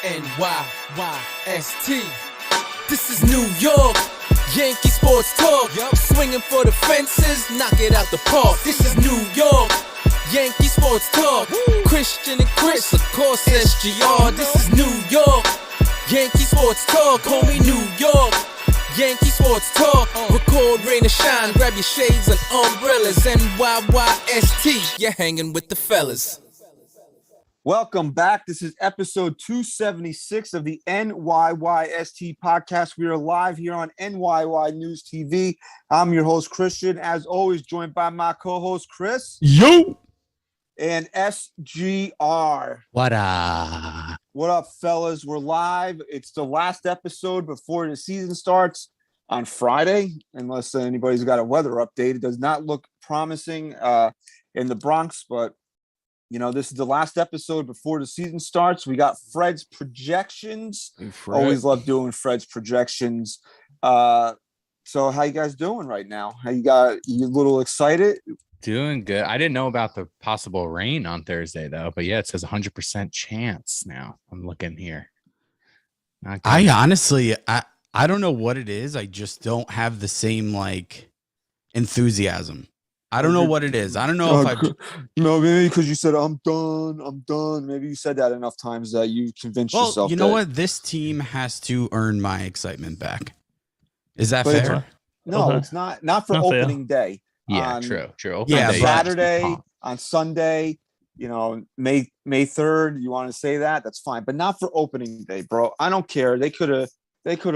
NYYST. This is New York, Yankee sports talk. Swinging for the fences, knock it out the park. This is New York, Yankee sports talk. Christian and Chris, of course SGR. This is New York, Yankee sports talk. Homie, New York, Yankee sports talk. Record, rain or shine, grab your shades and umbrellas. NYYST, you're hanging with the fellas. Welcome back. This is episode 276 of the NYYST podcast. We are live here on NyynewsTV. I'm your host, Christian, as always, joined by my co-host, Chris. Yo! And SGR. What up? What up, fellas? We're live. It's the last episode before the season starts on Friday, unless anybody's got a weather update. It does not look promising in the Bronx, but you know, this is the last episode before the season starts. We got Fred's projections. Always love doing Fred's projections. So how you guys doing right now? You a little excited? Doing good. I didn't know about the possible rain on Thursday, though. But yeah, it says 100% chance now. I'm looking here. I honestly, I don't know what it is. I just don't have the same, like, enthusiasm. I don't know what it is. I don't know if I... No, maybe because you said, I'm done. Maybe you said that enough times that you convinced yourself. You know what? This team has to earn my excitement back. Is that but fair? No, it's not. Not for opening day. Yeah, true. Yeah, Saturday, on Sunday, you know, May 3rd, you want to say that? That's fine. But not for opening day, bro. I don't care. They could have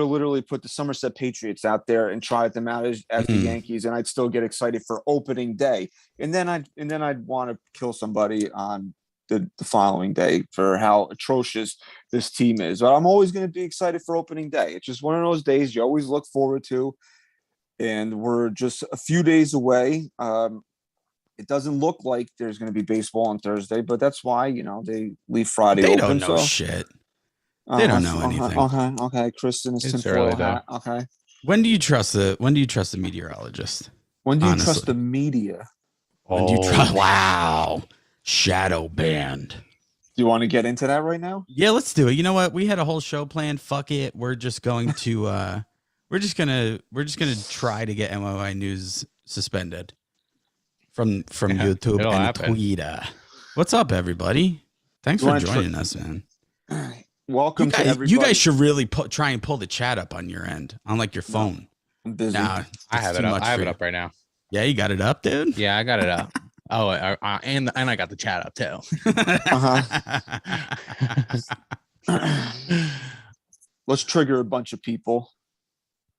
literally put the Somerset Patriots out there and tried them out as the Yankees, and I'd still get excited for opening day. And then I'd want to kill somebody on the following day for how atrocious this team is. But I'm always going to be excited for opening day. It's just one of those days you always look forward to, and we're just a few days away. It doesn't look like there's going to be baseball on Thursday, but that's why, you know, they leave Friday they open. Don't know shit. They don't know anything. Okay. Kristen is tinfoil hat. Okay. When do you trust the meteorologist? When do you trust the media? When do you trust? Wow. Shadow banned. Do you want to get into that right now? Yeah, let's do it. You know what? We had a whole show planned. Fuck it. We're just going to we're just gonna try to get MYY News suspended from YouTube and Twitter. What's up, everybody? Thanks for joining us, man. Welcome to everybody. You guys should really try and pull the chat up on your end, on like your phone. I'm busy. I have it up. I have it up right now. Yeah, you got it up, dude? Yeah, I got it up. Oh, and I got the chat up too. Let's trigger a bunch of people.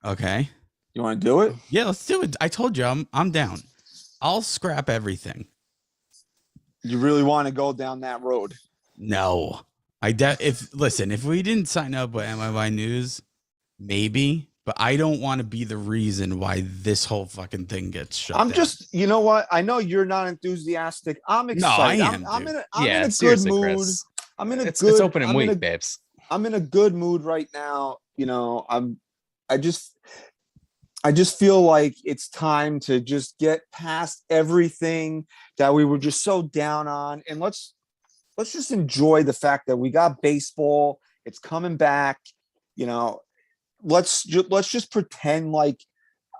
Okay. You want to do it? Yeah, let's do it. I told you I'm down. I'll scrap everything. You really want to go down that road? No. If we didn't sign up with MYY News, maybe, but I don't want to be the reason why this whole fucking thing gets shut down. You know what? I know you're not enthusiastic. I'm excited. No, I am. I'm in a good mood. Chris. It's opening week, babes. I'm in a good mood right now. You know, I just feel like it's time to just get past everything that we were just so down on, and let's just enjoy the fact that we got baseball. It's coming back. You know, let's just pretend like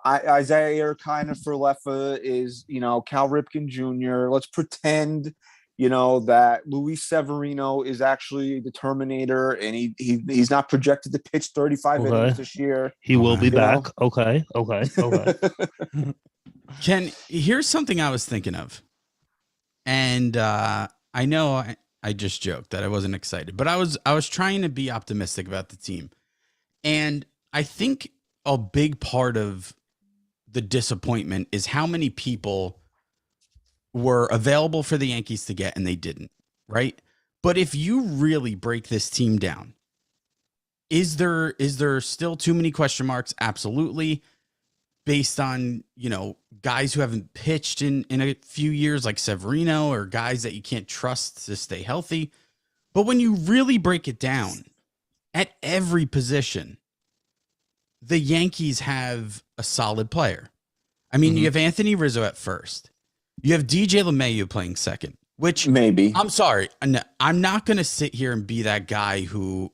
Isaiah Kiner-Falefa is, you know, Cal Ripken Jr. Let's pretend, you know, that Luis Severino is actually the Terminator, and he's not projected to pitch 35 innings this year. He will be back. Know? Okay. Here's something I was thinking of, and I know I just joked that I wasn't excited, but I was trying to be optimistic about the team. And I think a big part of the disappointment is how many people were available for the Yankees to get and they didn't, right? But if you really break this team down, is there still too many question marks? Absolutely. Based on, you know, guys who haven't pitched in a few years like Severino, or guys that you can't trust to stay healthy. But when you really break it down, at every position, the Yankees have a solid player. I mean, you have Anthony Rizzo at first. You have DJ LeMahieu playing second. which Maybe. I'm sorry. I'm not going to sit here and be that guy who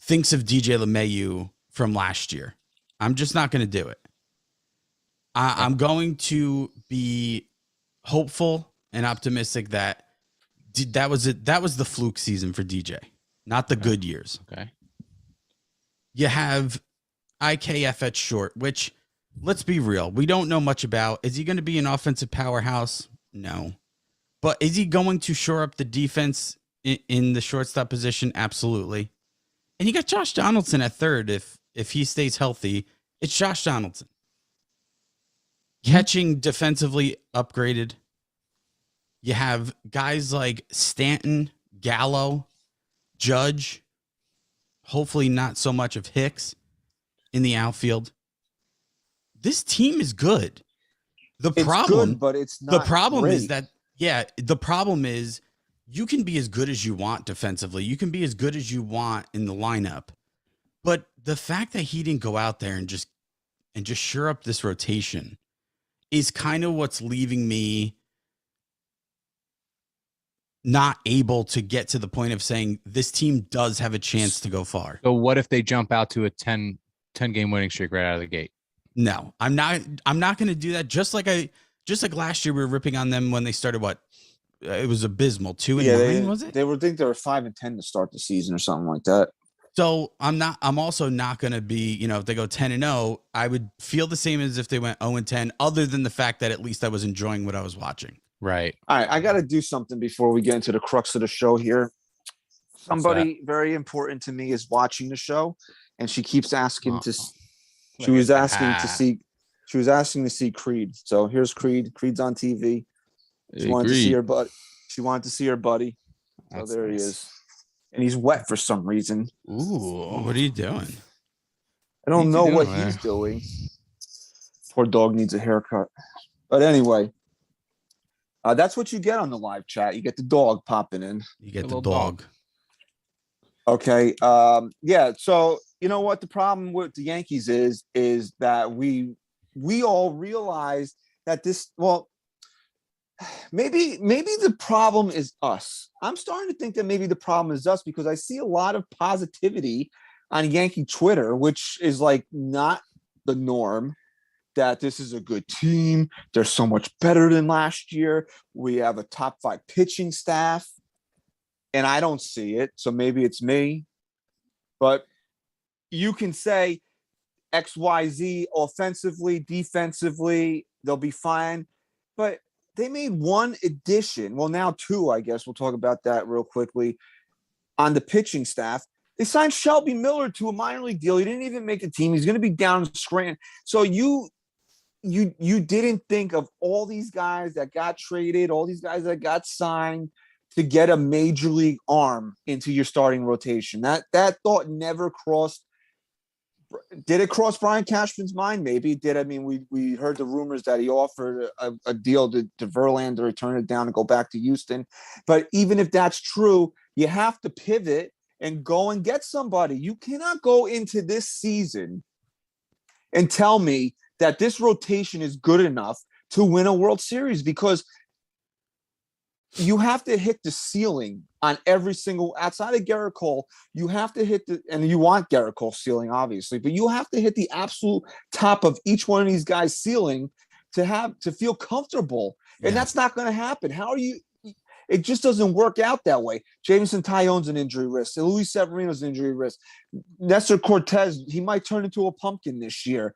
thinks of DJ LeMahieu from last year. I'm just not going to do it. I'm going to be hopeful and optimistic that that was it. That was the fluke season for DJ, not the good years. Okay. You have IKF at short, which, let's be real, we don't know much about. Is he going to be an offensive powerhouse? No. But is he going to shore up the defense in the shortstop position? Absolutely. And you got Josh Donaldson at third. If he stays healthy, it's Josh Donaldson. Catching defensively upgraded. You have guys like Stanton, Gallo, Judge, hopefully not so much of Hicks in the outfield. This team is good. It's good, but it's not. The problem great. is that, the problem is you can be as good as you want defensively. You can be as good as you want in the lineup. But the fact that he didn't go out there and just shore up this rotation is kind of what's leaving me not able to get to the point of saying this team does have a chance to go far. So what if they jump out to a 10 game winning streak right out of the gate? No, I'm not going to do that. Just like last year, we were ripping on them when they started. It was abysmal. 2-9, was it? They were 5-10 to start the season or something like that. So I'm also not going to be, if they go 10-0, I would feel the same as if they went 0-10, other than the fact that at least I was enjoying what I was watching. Right. All right, I got to do something before we get into the crux of the show here. Somebody very important to me is watching the show, and she keeps asking to. She was asking to see Creed. So here's Creed. Creed's on TV. She wanted to see her buddy. She wanted to see her buddy. So there he is, and he's wet for some reason. Ooh, what are you doing? I don't know what he's doing. Poor dog needs a haircut. But anyway. That's what you get on the live chat. You get the dog popping in. You get the dog. Okay. Yeah. So you know what the problem with the Yankees is that we all realize that this. Well, maybe the problem is us. I'm starting to think that maybe the problem is us because I see a lot of positivity on Yankee Twitter, which is like not the norm. That this is a good team. They're so much better than last year. We have a top 5 pitching staff. And I don't see it. So maybe it's me. But you can say XYZ offensively, defensively, they'll be fine. But they made one addition. Well, now 2, I guess. We'll talk about that real quickly. On the pitching staff. They signed Shelby Miller to a minor league deal. He didn't even make the team. He's going to be down in Scranton. So you didn't think of all these guys that got traded, all these guys that got signed to get a major league arm into your starting rotation. That thought never crossed. Did it cross Brian Cashman's mind? Maybe it did. I mean, we heard the rumors that he offered a deal to Verlander to turn it down and go back to Houston. But even if that's true, you have to pivot and go and get somebody. You cannot go into this season and tell me that this rotation is good enough to win a World Series because you have to hit the ceiling on every single, outside of Garrett Cole, you have to hit and you want Garrett Cole's ceiling, obviously, but you have to hit the absolute top of each one of these guys' ceiling to feel comfortable. Yeah. And that's not going to happen. How are you? It just doesn't work out that way. Jameson Tyon's an injury risk. Luis Severino's an injury risk. Nestor Cortez, he might turn into a pumpkin this year.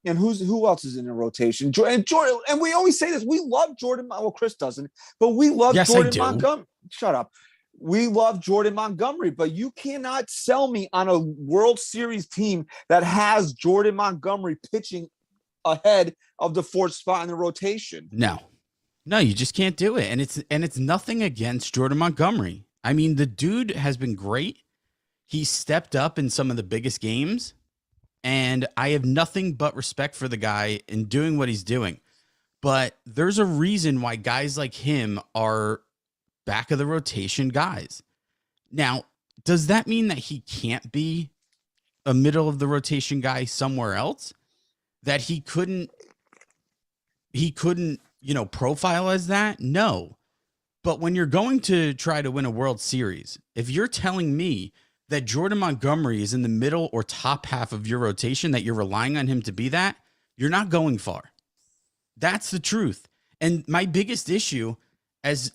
And who else is in the rotation? And Jordan, and we always say this. We love Jordan. Well, Chris doesn't, but we love Jordan Montgomery. Shut up. We love Jordan Montgomery, but you cannot sell me on a World Series team that has Jordan Montgomery pitching ahead of the 4th spot in the rotation. No, you just can't do it. And it's nothing against Jordan Montgomery. I mean, the dude has been great. He stepped up in some of the biggest games. And I have nothing but respect for the guy in doing what he's doing. But there's a reason why guys like him are back of the rotation guys. Now, does that mean that he can't be a middle of the rotation guy somewhere else? That he couldn't, profile as that? No. But when you're going to try to win a World Series, if you're telling me that Jordan Montgomery is in the middle or top half of your rotation, that you're relying on him to be that, you're not going far. That's the truth. And my biggest issue, as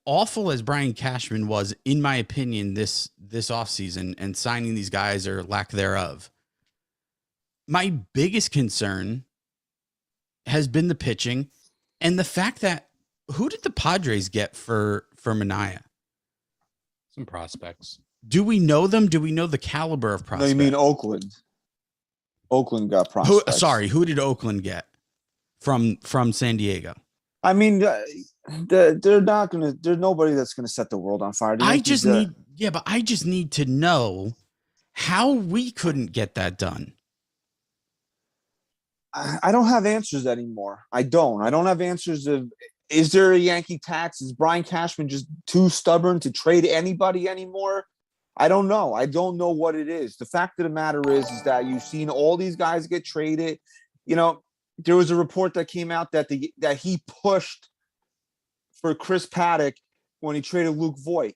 awful as Brian Cashman was, in my opinion, this offseason and signing these guys or lack thereof, my biggest concern has been the pitching and the fact that who did the Padres get for Manaea? Some prospects. Do we know them? Do we know the caliber of prospects? No, you mean Oakland? Oakland got prospects. Who did Oakland get from San Diego? I mean, they're not gonna. There's nobody that's gonna set the world on fire. I just need to know how we couldn't get that done. I don't have answers anymore. I don't have answers of. Is there a Yankee tax? Is Brian Cashman just too stubborn to trade anybody anymore? I don't know. I don't know what it is. The fact of the matter is that you've seen all these guys get traded. You know, there was a report that came out that that he pushed for Chris Paddock when he traded Luke Voit.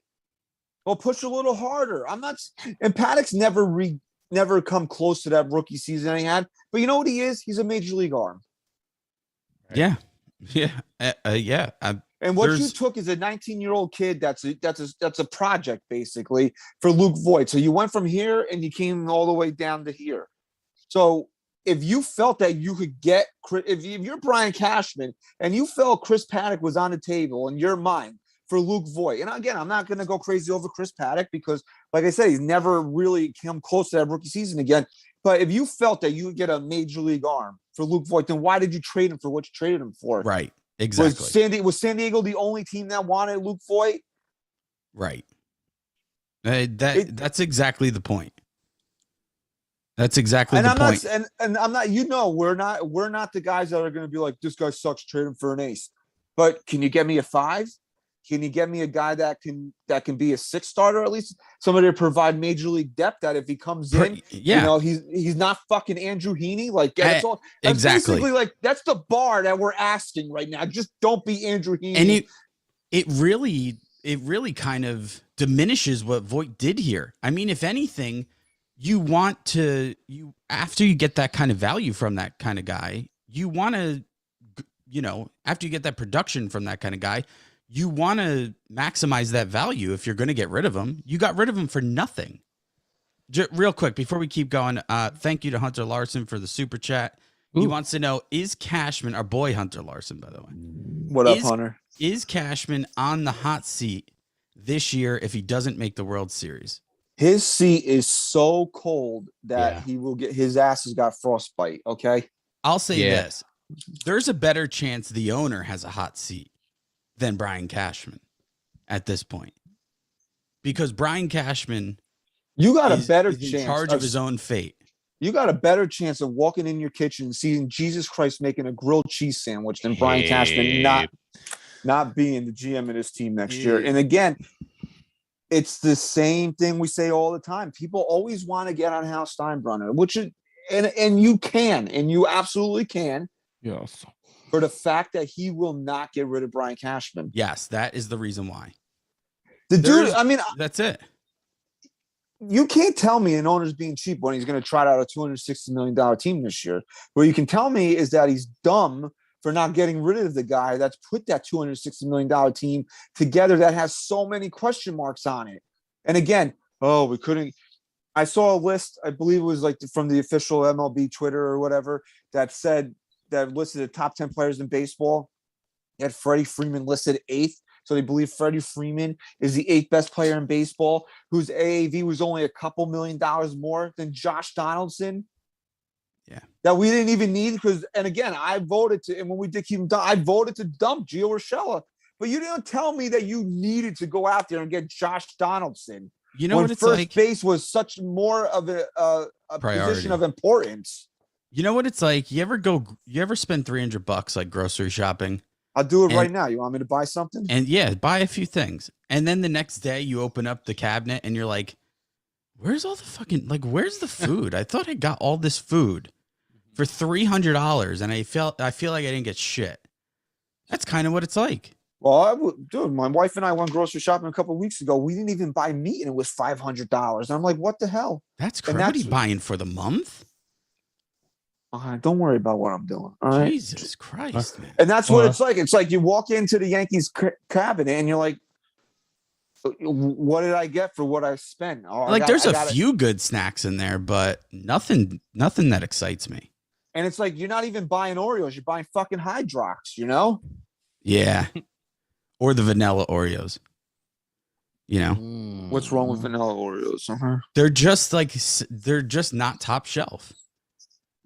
Well, push a little harder. I'm not. And Paddock's never come close to that rookie season he had. But you know what he is? He's a major league arm. Yeah. Yeah. And what you took is a 19-year-old kid that's a project basically for Luke Voit. So you went from here and you came all the way down to here. So if you felt that you could get, if you're Brian Cashman and you felt Chris Paddock was on the table in your mind for Luke Voit, and again, I'm not going to go crazy over Chris Paddock because, like I said, he's never really come close to that rookie season again. But if you felt that you would get a major league arm for Luke Voit, then why did you trade him for what you traded him for? Right. Exactly. Was San Diego the only team that wanted Luke Voit? Right. That's exactly the point. That's exactly the point. And I'm not. You know, we're not the guys that are going to be like, this guy sucks. Trade him for an ace. But can you get me a 5? Can you get me a guy that can be a 6 starter at least? Somebody to provide major league depth that if he comes in, you know, he's not fucking Andrew Heaney. Like that's exactly basically like that's the bar that we're asking right now. Just don't be Andrew Heaney. And it really kind of diminishes what Voit did here. I mean, if anything, after you get that kind of value from that kind of guy, you want to, you know, after you get that production from that kind of guy, you want to maximize that value. If you're going to get rid of him, you got rid of him for nothing. Real quick, before we keep going, thank you to Hunter Larson for the super chat. Ooh. He wants to know, is Cashman, our boy Hunter Larson, by the way. What up, Hunter? Is Cashman on the hot seat this year if he doesn't make the World Series? His seat is so cold that he will get his ass has got frostbite. Okay. I'll say this. There's a better chance the owner has a hot seat than Brian Cashman at this point, because Brian Cashman, you got a better chance in charge of his own fate. You got a better chance of walking in your kitchen and seeing Jesus Christ making a grilled cheese sandwich than Brian Cashman not being the GM of this team next year. And again, it's the same thing we say all the time. People always want to get on Hal Steinbrenner, which is, and you can, and you absolutely can. Yes. For the fact that he will not get rid of Brian Cashman. Yes, that is the reason why. That's it. You can't tell me an owner's being cheap when he's going to trot out a $260 million team this year. What you can tell me is that he's dumb for not getting rid of the guy that's put that $260 million team together that has so many question marks on it. And again, we couldn't. I saw a list, I believe it was like from the official MLB Twitter or whatever, that said, that listed the top 10 players in baseball. They had Freddie Freeman listed 8th. So they believe Freddie Freeman is the 8th best player in baseball, whose AAV was only a couple $1 million more than Josh Donaldson. Yeah. That we didn't even need because, and again, I voted to, and when we did keep him down, I voted to dump Gio Urshela. But you didn't tell me that you needed to go out there and get Josh Donaldson. You know when what it's first like? Base was such more of a position of importance. You know what it's like? You ever spend $300 like grocery shopping? I'll do it right now. You want me to buy something? And buy a few things. And then the next day you open up the cabinet and you're like, where's all the fucking, like, where's the food? I thought I got all this food for $300 and I feel like I didn't get shit. That's kind of what it's like. Well, dude, my wife and I went grocery shopping a couple of weeks ago. We didn't even buy meat, and it was $500. I'm like, what the hell? That's And crazy. What are you buying for the month? Don't worry about what I'm doing. All right. Jesus Christ, man. And that's what it's like. It's like you walk into the Yankees cabinet and you're like, what did I get for what I spent? Oh, There's a few good snacks in there, but nothing that excites me. And it's like, you're not even buying Oreos. You're buying fucking Hydrox, you know? Yeah. Or the vanilla Oreos. You know? What's wrong with vanilla Oreos? They're just not top shelf.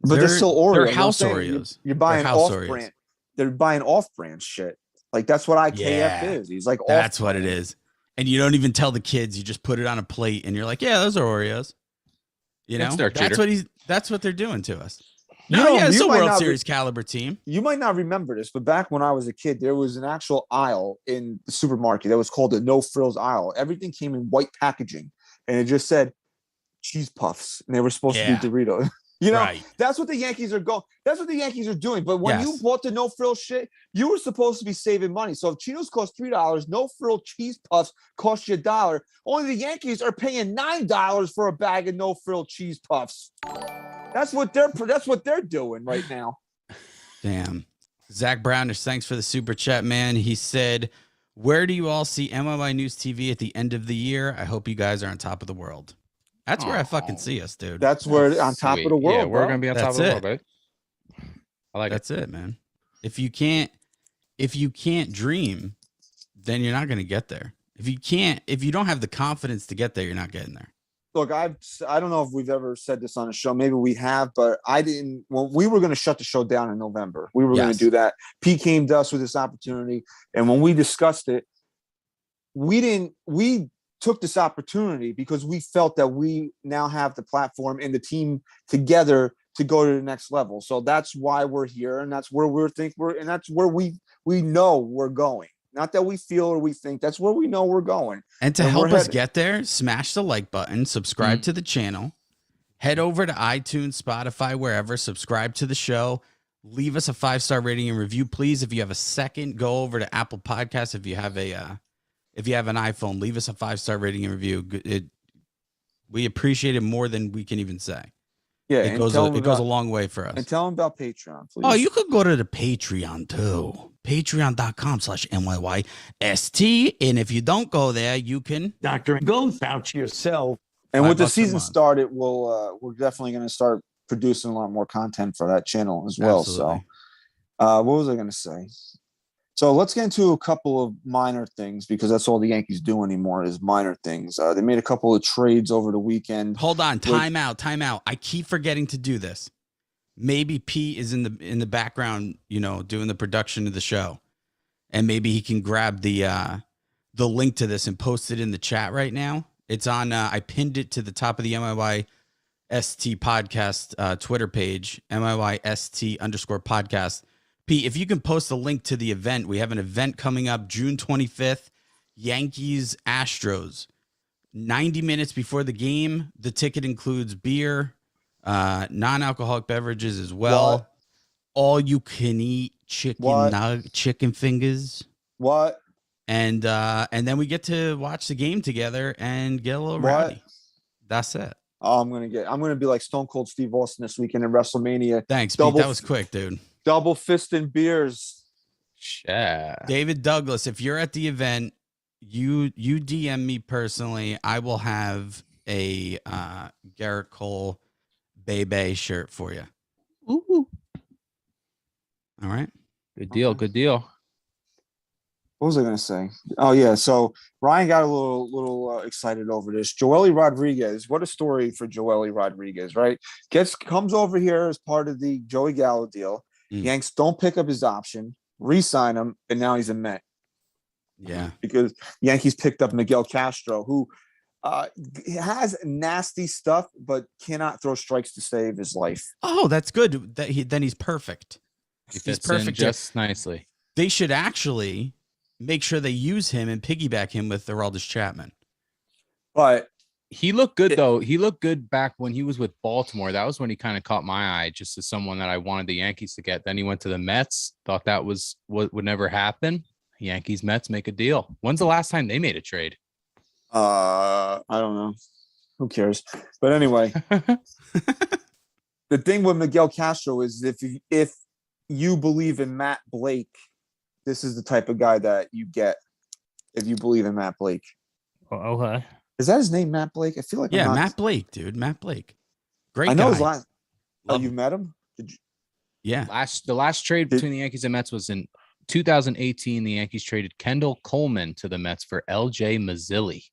But they're still Oreos. They're house Oreos. You're buying off-brand. They're buying off-brand shit. Like, that's what IKF is. He's like, that's what it is. And you don't even tell the kids. You just put it on a plate, and you're like, "Yeah, those are Oreos." You know, that's what they're doing to us. It's a World Series caliber team. You might not remember this, but back when I was a kid, there was an actual aisle in the supermarket that was called the No Frills aisle. Everything came in white packaging, and it just said cheese puffs, and they were supposed to be Doritos. You know, that's what the Yankees are going. That's what the Yankees are doing. But when you bought the no frill shit, you were supposed to be saving money. So if Cheetos cost $3, no frill cheese puffs cost you $1. Only the Yankees are paying $9 for a bag of no frill cheese puffs. That's what they're doing right now. Damn. Zach Brownish, thanks for the super chat, man. He said, "Where do you all see NyynewsTV at the end of the year? I hope you guys are on top of the world." That's where I fucking see us, dude. That's where on top of the world. Yeah, we're gonna be on top of the world, babe. I like That's it, man. If you can't dream, then you're not gonna get there. If you don't have the confidence to get there, you're not getting there. Look, I don't know if we've ever said this on a show. Maybe we have, but I didn't. When we were going to shut the show down in November, we were going to do that. Pete came to us with this opportunity, and when we discussed it, we took this opportunity because we felt that we now have the platform and the team together to go to the next level. So that's why we're here, and that's where and that's where we know we're going. Not that we feel or we think, that's where we know we're going. And to help us get there, smash the like button, subscribe to the channel, head over to iTunes, Spotify, wherever, subscribe to the show, leave us a 5-star rating and review, please. If you have a second, go over to Apple Podcasts. If you have an iPhone, leave us a 5-star rating and review. We appreciate it more than we can even say. Yeah, it goes a long way for us. And tell them about Patreon, please. Oh, you could go to the Patreon too. Patreon.com/NyynewsPete. And if you don't go there, you can Dr. Ghost out yourself. And with the season started, we're definitely going to start producing a lot more content for that channel as well. Absolutely. So what was I going to say? So let's get into a couple of minor things because that's all the Yankees do anymore is minor things. They made a couple of trades over the weekend. Hold on. Time out. I keep forgetting to do this. Maybe Pete is in the background, doing the production of the show. And maybe he can grab the link to this and post it in the chat right now. It's on, I pinned it to the top of the NyynewsT podcast Twitter page, NyynewsT_podcast. Pete, if you can post a link to the event, we have an event coming up June 25th, Yankees Astros. 90 minutes before the game, the ticket includes beer, non-alcoholic beverages as well. What? All you can eat chicken fingers. What? And then we get to watch the game together and get a little rowdy. That's it. Oh, I'm gonna be like Stone Cold Steve Austin this weekend in WrestleMania. Thanks, Pete. That was quick, dude. Double fisting beers. Yeah. David Douglas, if you're at the event, you DM me personally. I will have a Garrett Cole Bebe shirt for you. Ooh. All right. Good deal. Good deal. What was I going to say? Oh, yeah. So Ryan got a little excited over this. Joely Rodriguez. What a story for Joely Rodriguez, right? Comes over here as part of the Joey Gallo deal. Yanks don't pick up his option, re-sign him, and now he's a Met. Yeah. Because Yankees picked up Miguel Castro, who has nasty stuff, but cannot throw strikes to save his life. Oh, that's good. Then he's perfect. He's perfect just nicely. They should actually make sure they use him and piggyback him with Aroldis Chapman. But he looked good, though. He looked good back when he was with Baltimore. That was when he kind of caught my eye, just as someone that I wanted the Yankees to get. Then he went to the Mets. Thought that would never happen. Yankees Mets make a deal. When's the last time they made a trade? I don't know. Who cares? But anyway, the thing with Miguel Castro is if you believe in Matt Blake, this is the type of guy that you get if you believe in Matt Blake. Okay. Is that his name, Matt Blake? I feel like Yeah, I'm not... Matt Blake, dude. Matt Blake. Great I know guy. his last. Oh, Love you him. met him? Yeah. The last trade between the Yankees and Mets was in 2018. The Yankees traded Kendall Coleman to the Mets for LJ Mazzilli.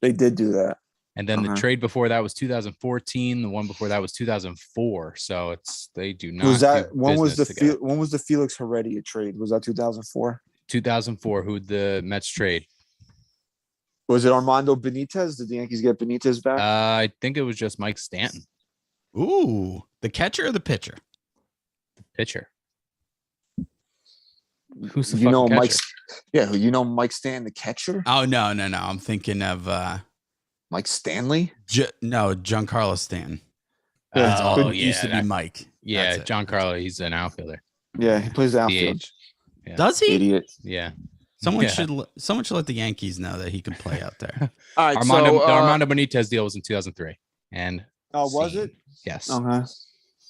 They did do that. And then the trade before that was 2014. The one before that was 2004. So they do not. Was that do when was business when was the Felix Heredia trade? Was that 2004? 2004? Who'd the Mets trade? Was it Armando Benitez? Did the Yankees get Benitez back? I think it was just Mike Stanton, Ooh, the catcher or the pitcher? the pitcher. Who's the you know fucking Mike? catcher? Yeah, you know Mike Stanton, the catcher. Oh no. I'm thinking of Mike Stanley. Giancarlo Stanton. Oh, Used to yeah, be Mike. Yeah, That's it. Giancarlo. He's an outfielder. Yeah, he plays outfield. DH. Yeah. Does he? Idiot. Yeah. Someone should let the Yankees know that he can play out there. All right, The so Armando Benitez deal was in 2003. And was it? Yes. Okay.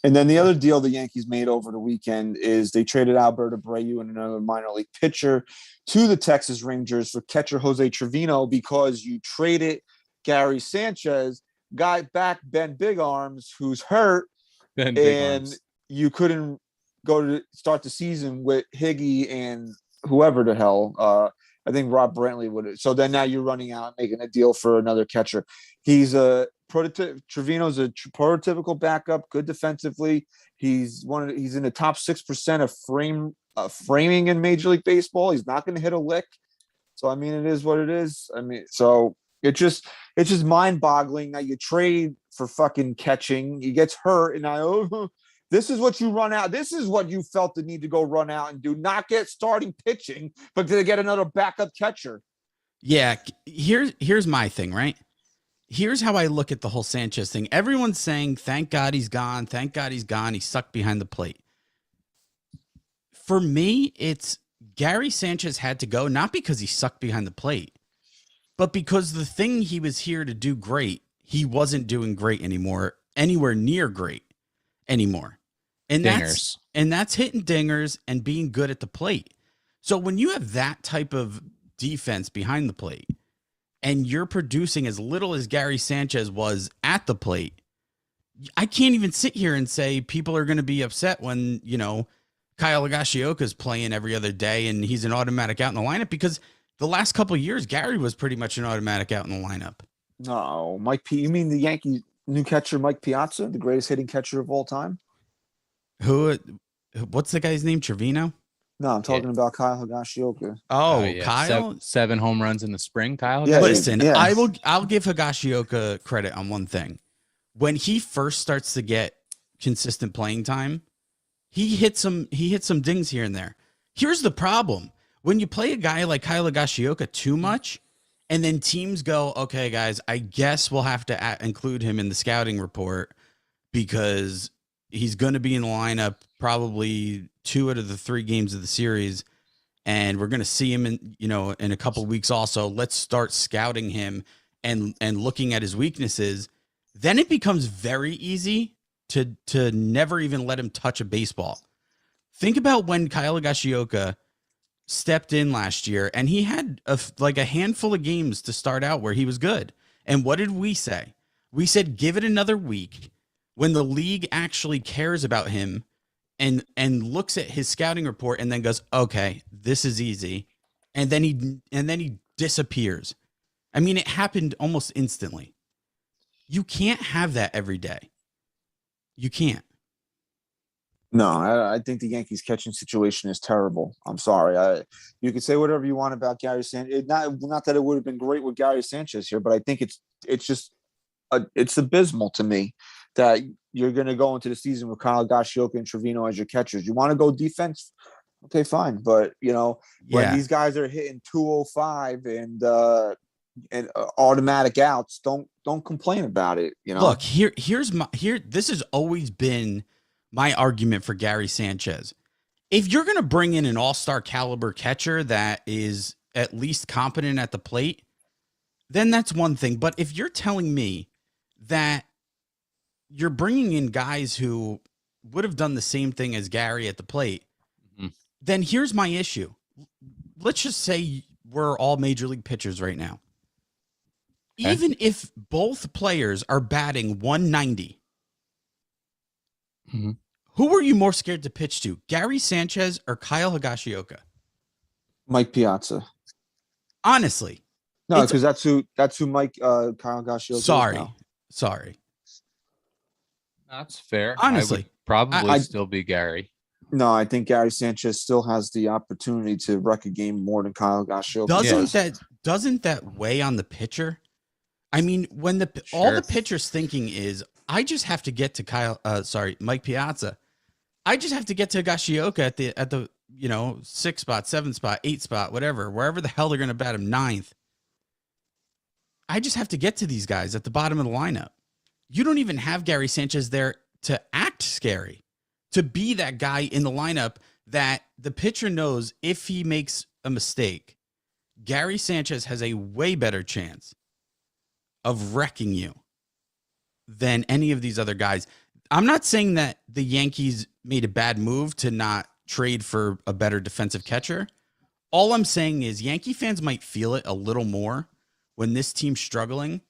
And then the other deal the Yankees made over the weekend is they traded Albert Abreu and another minor league pitcher to the Texas Rangers for catcher Jose Trevino because you traded Gary Sanchez, got back Ben Big Arms, who's hurt, Ben Big and Arms. you couldn't go to start the season with Higgy and whoever the hell. I think Rob Brantley would. So then now you're running out and making a deal for another catcher. He's a Trevino's a prototypical backup, good defensively. He's in the top 6% of framing in Major League Baseball. He's not going to hit a lick. So I mean, it is what it is. I mean, so it's just mind-boggling that you trade for fucking catching. He gets hurt, and this is what you run out. This is what you felt the need to go run out and do. Not get starting pitching, but to get another backup catcher. Yeah, here's my thing, right? Here's how I look at the whole Sanchez thing. Everyone's saying, thank God he's gone. Thank God he's gone. He sucked behind the plate. For me, it's Gary Sanchez had to go, not because he sucked behind the plate, but because the thing he was here to do great, he wasn't doing great anymore, anywhere near great anymore. And that's hitting dingers and being good at the plate. So when you have that type of defense behind the plate, and you're producing as little as Gary Sanchez was at the plate, I can't even sit here and say people are going to be upset when, Kyle Higashioka is playing every other day and he's an automatic out in the lineup, because the last couple of years, Gary was pretty much an automatic out in the lineup. No, you mean the Yankee new catcher, Mike Piazza, the greatest hitting catcher of all time? What's the guy's name? Trevino? No, I'm talking about Kyle Higashioka. Oh, yeah. Kyle. Seven home runs in the spring, Kyle. Yeah, Listen, yeah. I'll give Higashioka credit on one thing. When he first starts to get consistent playing time, he hits some dings here and there. Here's the problem. When you play a guy like Kyle Higashioka too much, and then teams go, okay, guys, I guess we'll have to include him in the scouting report because he's going to be in the lineup probably 2 out of the 3 games of the series, and we're going to see him in a couple of weeks also. Let's start scouting him and looking at his weaknesses. Then it becomes very easy to never even let him touch a baseball. Think about when Kyle Higashioka stepped in last year and he had a handful of games to start out where he was good. And what did we say? We said, give it another week. When the league actually cares about him and looks at his scouting report and then goes, okay, this is easy. And then he disappears. I mean, it happened almost instantly. You can't have that every day. You can't. No, I think the Yankees catching situation is terrible. I'm sorry. You can say whatever you want about Gary Sanchez. Not that it would have been great with Gary Sanchez here, but I think it's abysmal to me that you're going to go into the season with Kyle Higashioka and Trevino as your catchers. You want to go defense? Okay, fine. But, when these guys are hitting 205 and automatic outs, don't complain about it. Look, this has always been my argument for Gary Sanchez. if you're going to bring in an all-star caliber catcher that is at least competent at the plate, then that's one thing. But if you're telling me that you're bringing in guys who would have done the same thing as Gary at the plate, then here's my issue. Let's just say we're all major league pitchers right now. Okay. Even if both players are batting 190, who were you more scared to pitch to, Gary Sanchez or Kyle Higashioka? Mike Piazza. Honestly. No, because that's who Kyle Higashioka Sorry. That's fair. Honestly. I would probably still be Gary. No, I think Gary Sanchez still has the opportunity to wreck a game more than Kyle Higashioka. Doesn't that weigh on the pitcher? I mean, when all the pitcher's thinking is, I just have to get to Mike Piazza. I just have to get to Higashioka at the 6th spot, 7th spot, 8th spot, wherever the hell they're going to bat him 9th. I just have to get to these guys at the bottom of the lineup. You don't even have Gary Sanchez there to act scary, to be that guy in the lineup that the pitcher knows if he makes a mistake, Gary Sanchez has a way better chance of wrecking you than any of these other guys. I'm not saying that the Yankees made a bad move to not trade for a better defensive catcher. All I'm saying is Yankee fans might feel it a little more when this team's struggling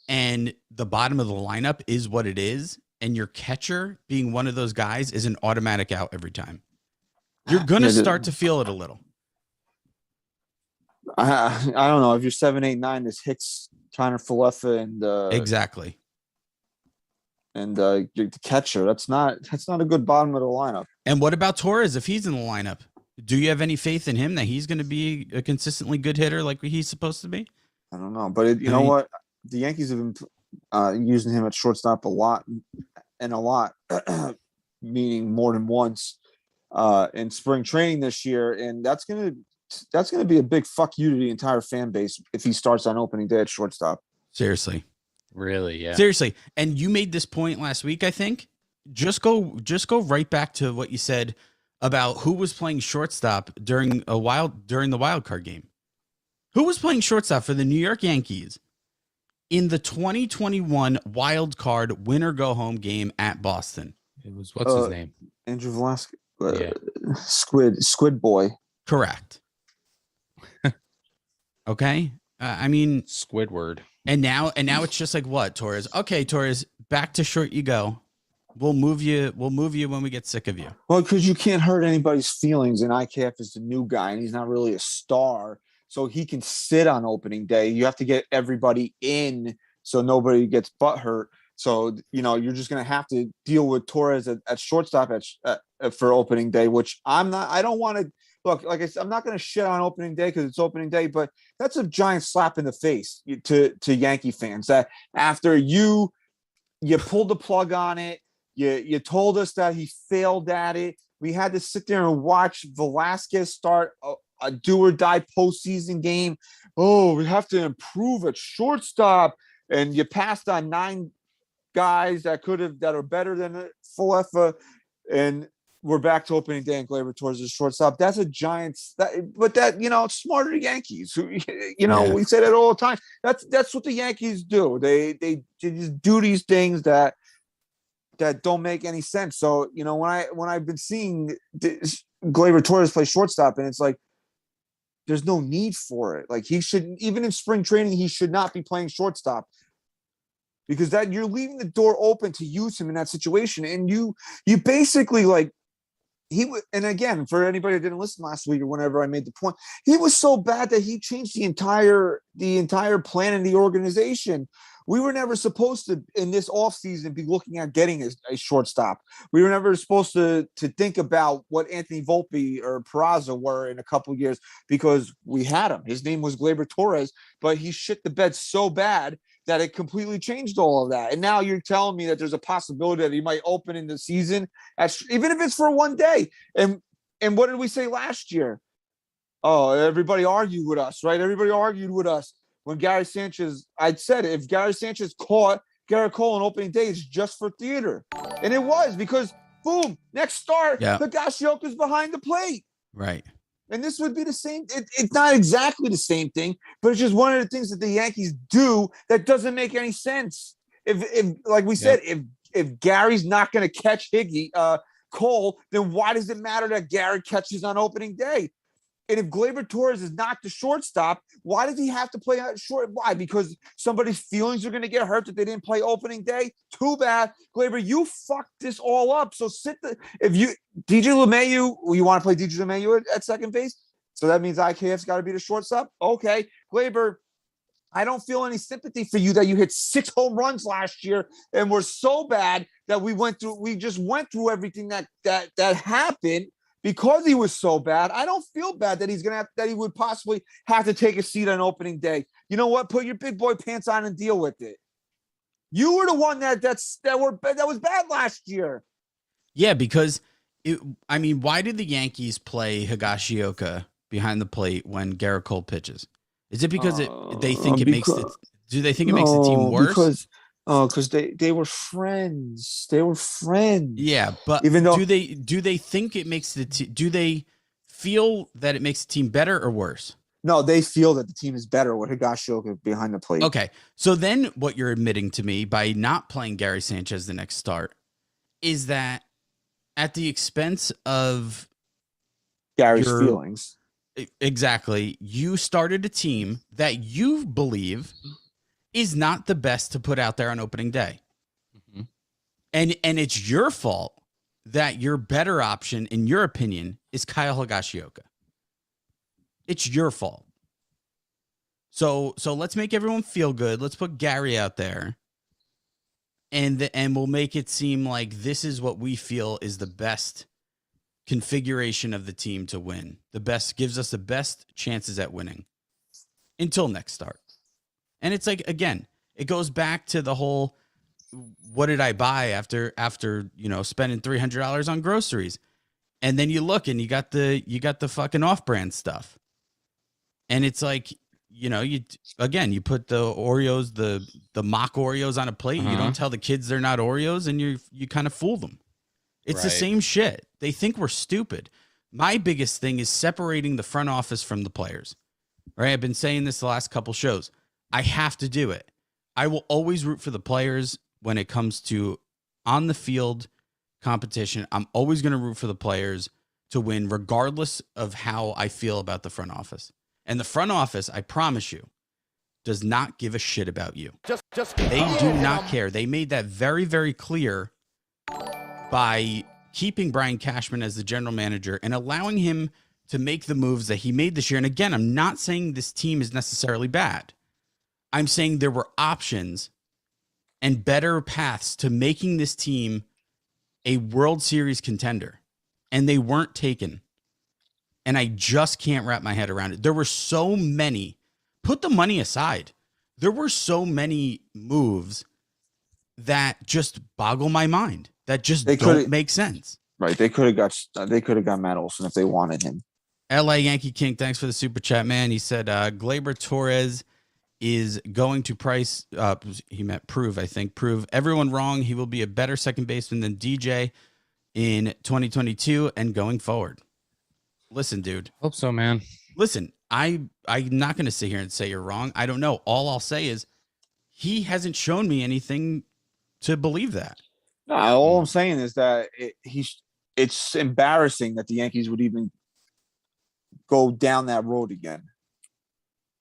and the bottom of the lineup is what it is, and your catcher being one of those guys is an automatic out every time. You're going to start to feel it a little. I don't know. If you're 7, 8, 9, this Hicks, Tyner Falefa, and exactly. And the catcher, that's not a good bottom of the lineup. And what about Torres if he's in the lineup? Do you have any faith in him that he's going to be a consistently good hitter like he's supposed to be? I don't know, but you know what? The Yankees have been using him at shortstop a lot, meaning more than once in spring training this year, and that's gonna be a big fuck you to the entire fan base if he starts on opening day at shortstop. Seriously. Really, yeah. Seriously. And you made this point last week, I think. Just go right back to what you said about who was playing shortstop during the wild card game. Who was playing shortstop for the New York Yankees in the 2021 wild card winner go home game at Boston? It was what's his name? Andrew Velasquez. Squid Boy. Correct. Okay. I mean, Squidward. And now it's just like, what, Torres? Okay, Torres, back to short you go. We'll move you when we get sick of you. Well, because you can't hurt anybody's feelings, and IKF is the new guy, and he's not really a star, so he can sit on opening day. You have to get everybody in so nobody gets butt hurt. So, you're just going to have to deal with Torres at shortstop for opening day, which I don't want to. Look, like I said, I'm not going to shit on opening day because it's opening day, but that's a giant slap in the face to Yankee fans that after you pulled the plug on it, you told us that he failed at it. We had to sit there and watch Velasquez start a do or die postseason game. Oh, we have to improve at shortstop, and you passed on 9 guys that are better than Falefa, and we're back to opening day and Gleyber Torres is shortstop. That's a giant, it's smarter Yankees. We say that all the time. That's what the Yankees do. They just do these things that don't make any sense. So, when I've been seeing Gleyber Torres play shortstop, and it's like, there's no need for it. Like, he shouldn't, even in spring training, he should not be playing shortstop. Because that you're leaving the door open to use him in that situation. And you basically and again, for anybody that didn't listen last week or whenever I made the point, he was so bad that he changed the entire plan in the organization. We were never supposed to, in this offseason, be looking at getting a shortstop. We were never supposed to think about what Anthony Volpe or Peraza were in a couple of years because we had him. His name was Gleyber Torres, but he shit the bed so bad that it completely changed all of that. And now you're telling me that there's a possibility that he might open in the season, even if it's for one day. And what did we say last year? Oh, everybody argued with us, right? Everybody argued with us when Gary Sanchez, I'd said if Gary Sanchez caught Garrett Cole on opening day, it's just for theater. And it was, because Boom. Next start, Yeah. Higashioka's behind the plate. Right. And this would be the same. It's not exactly the same thing, but it's just one of the things that the Yankees do that doesn't make any sense. If like we said, if Gary's not going to catch Cole, then why does it matter that Gary catches on opening day? And if Gleyber Torres is not the shortstop, why does he have to play short? Why? Because somebody's feelings are going to get hurt that they didn't play opening day? Too bad. Gleyber, you fucked this all up. So DJ LeMahieu, you want to play DJ LeMahieu at second base? So that means IKF's got to be the shortstop? Okay. Gleyber, I don't feel any sympathy for you that you hit 6 home runs last year and were so bad that we just went through everything that happened. Because he was so bad, I don't feel bad that he would possibly have to take a seat on opening day. You know what? Put your big boy pants on and deal with it. You were the one that was bad last year. Yeah, because why did the Yankees play Higashioka behind the plate when Garrett Cole pitches? Is it because they think it makes the team worse? Because they were friends. They were friends. Yeah, but even though do they think it makes do they feel that it makes the team better or worse? No, they feel that the team is better with Higashioka behind the plate. Okay, so then what you're admitting to me by not playing Gary Sanchez the next start is that at the expense of Gary's feelings. Exactly. You started a team that you believe is not the best to put out there on opening day. Mm-hmm. And it's your fault that your better option, in your opinion, is Kyle Higashioka. It's your fault. So let's make everyone feel good. Let's put Gary out there. And we'll make it seem like this is what we feel is the best configuration of the team to win. The best gives us the best chances at winning until next start. And it's like, again, it goes back to the whole, what did I buy after spending $300 on groceries? And then you look and you got the fucking off-brand stuff. And it's like, you put the Oreos, the mock Oreos on a plate. Uh-huh. You don't tell the kids they're not Oreos, and you kind of fool them. It's the same shit. They think we're stupid. My biggest thing is separating the front office from the players. Right? I've been saying this the last couple shows. I have to do it. I will always root for the players when it comes to on the field competition. I'm always going to root for the players to win, regardless of how I feel about the front office. And the front office, I promise you, does not give a shit about you. They do not care. They made that very, very clear by keeping Brian Cashman as the general manager and allowing him to make the moves that he made this year. And again, I'm not saying this team is necessarily bad. I'm saying there were options and better paths to making this team a World Series contender, and they weren't taken. And I just can't wrap my head around it. There were so many, put the money aside, there were so many moves that just boggle my mind, that just don't make sense. Right. They could have got Matt Olson if they wanted him. LA Yankee King, thanks for the super chat, man. He said Gleyber Torres is going to prove everyone wrong. He will be a better second baseman than DJ in 2022 and going forward. Listen, dude. Hope so, man. Listen, I'm not going to sit here and say you're wrong. I don't know. All I'll say is he hasn't shown me anything to believe that. No, all I'm saying is that it's embarrassing that the Yankees would even go down that road again.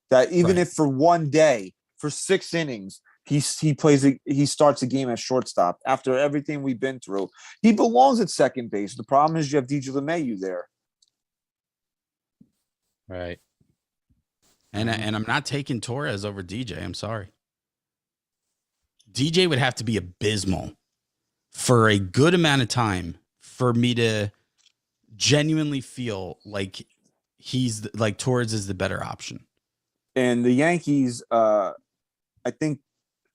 That even if for one day, for 6 innings, he starts a game at shortstop after everything we've been through. He belongs at second base. The problem is you have DJ LeMahieu there. Right. And I'm not taking Torres over DJ. I'm sorry. DJ would have to be abysmal for a good amount of time for me to genuinely feel like Torres is the better option. And the Yankees, I think,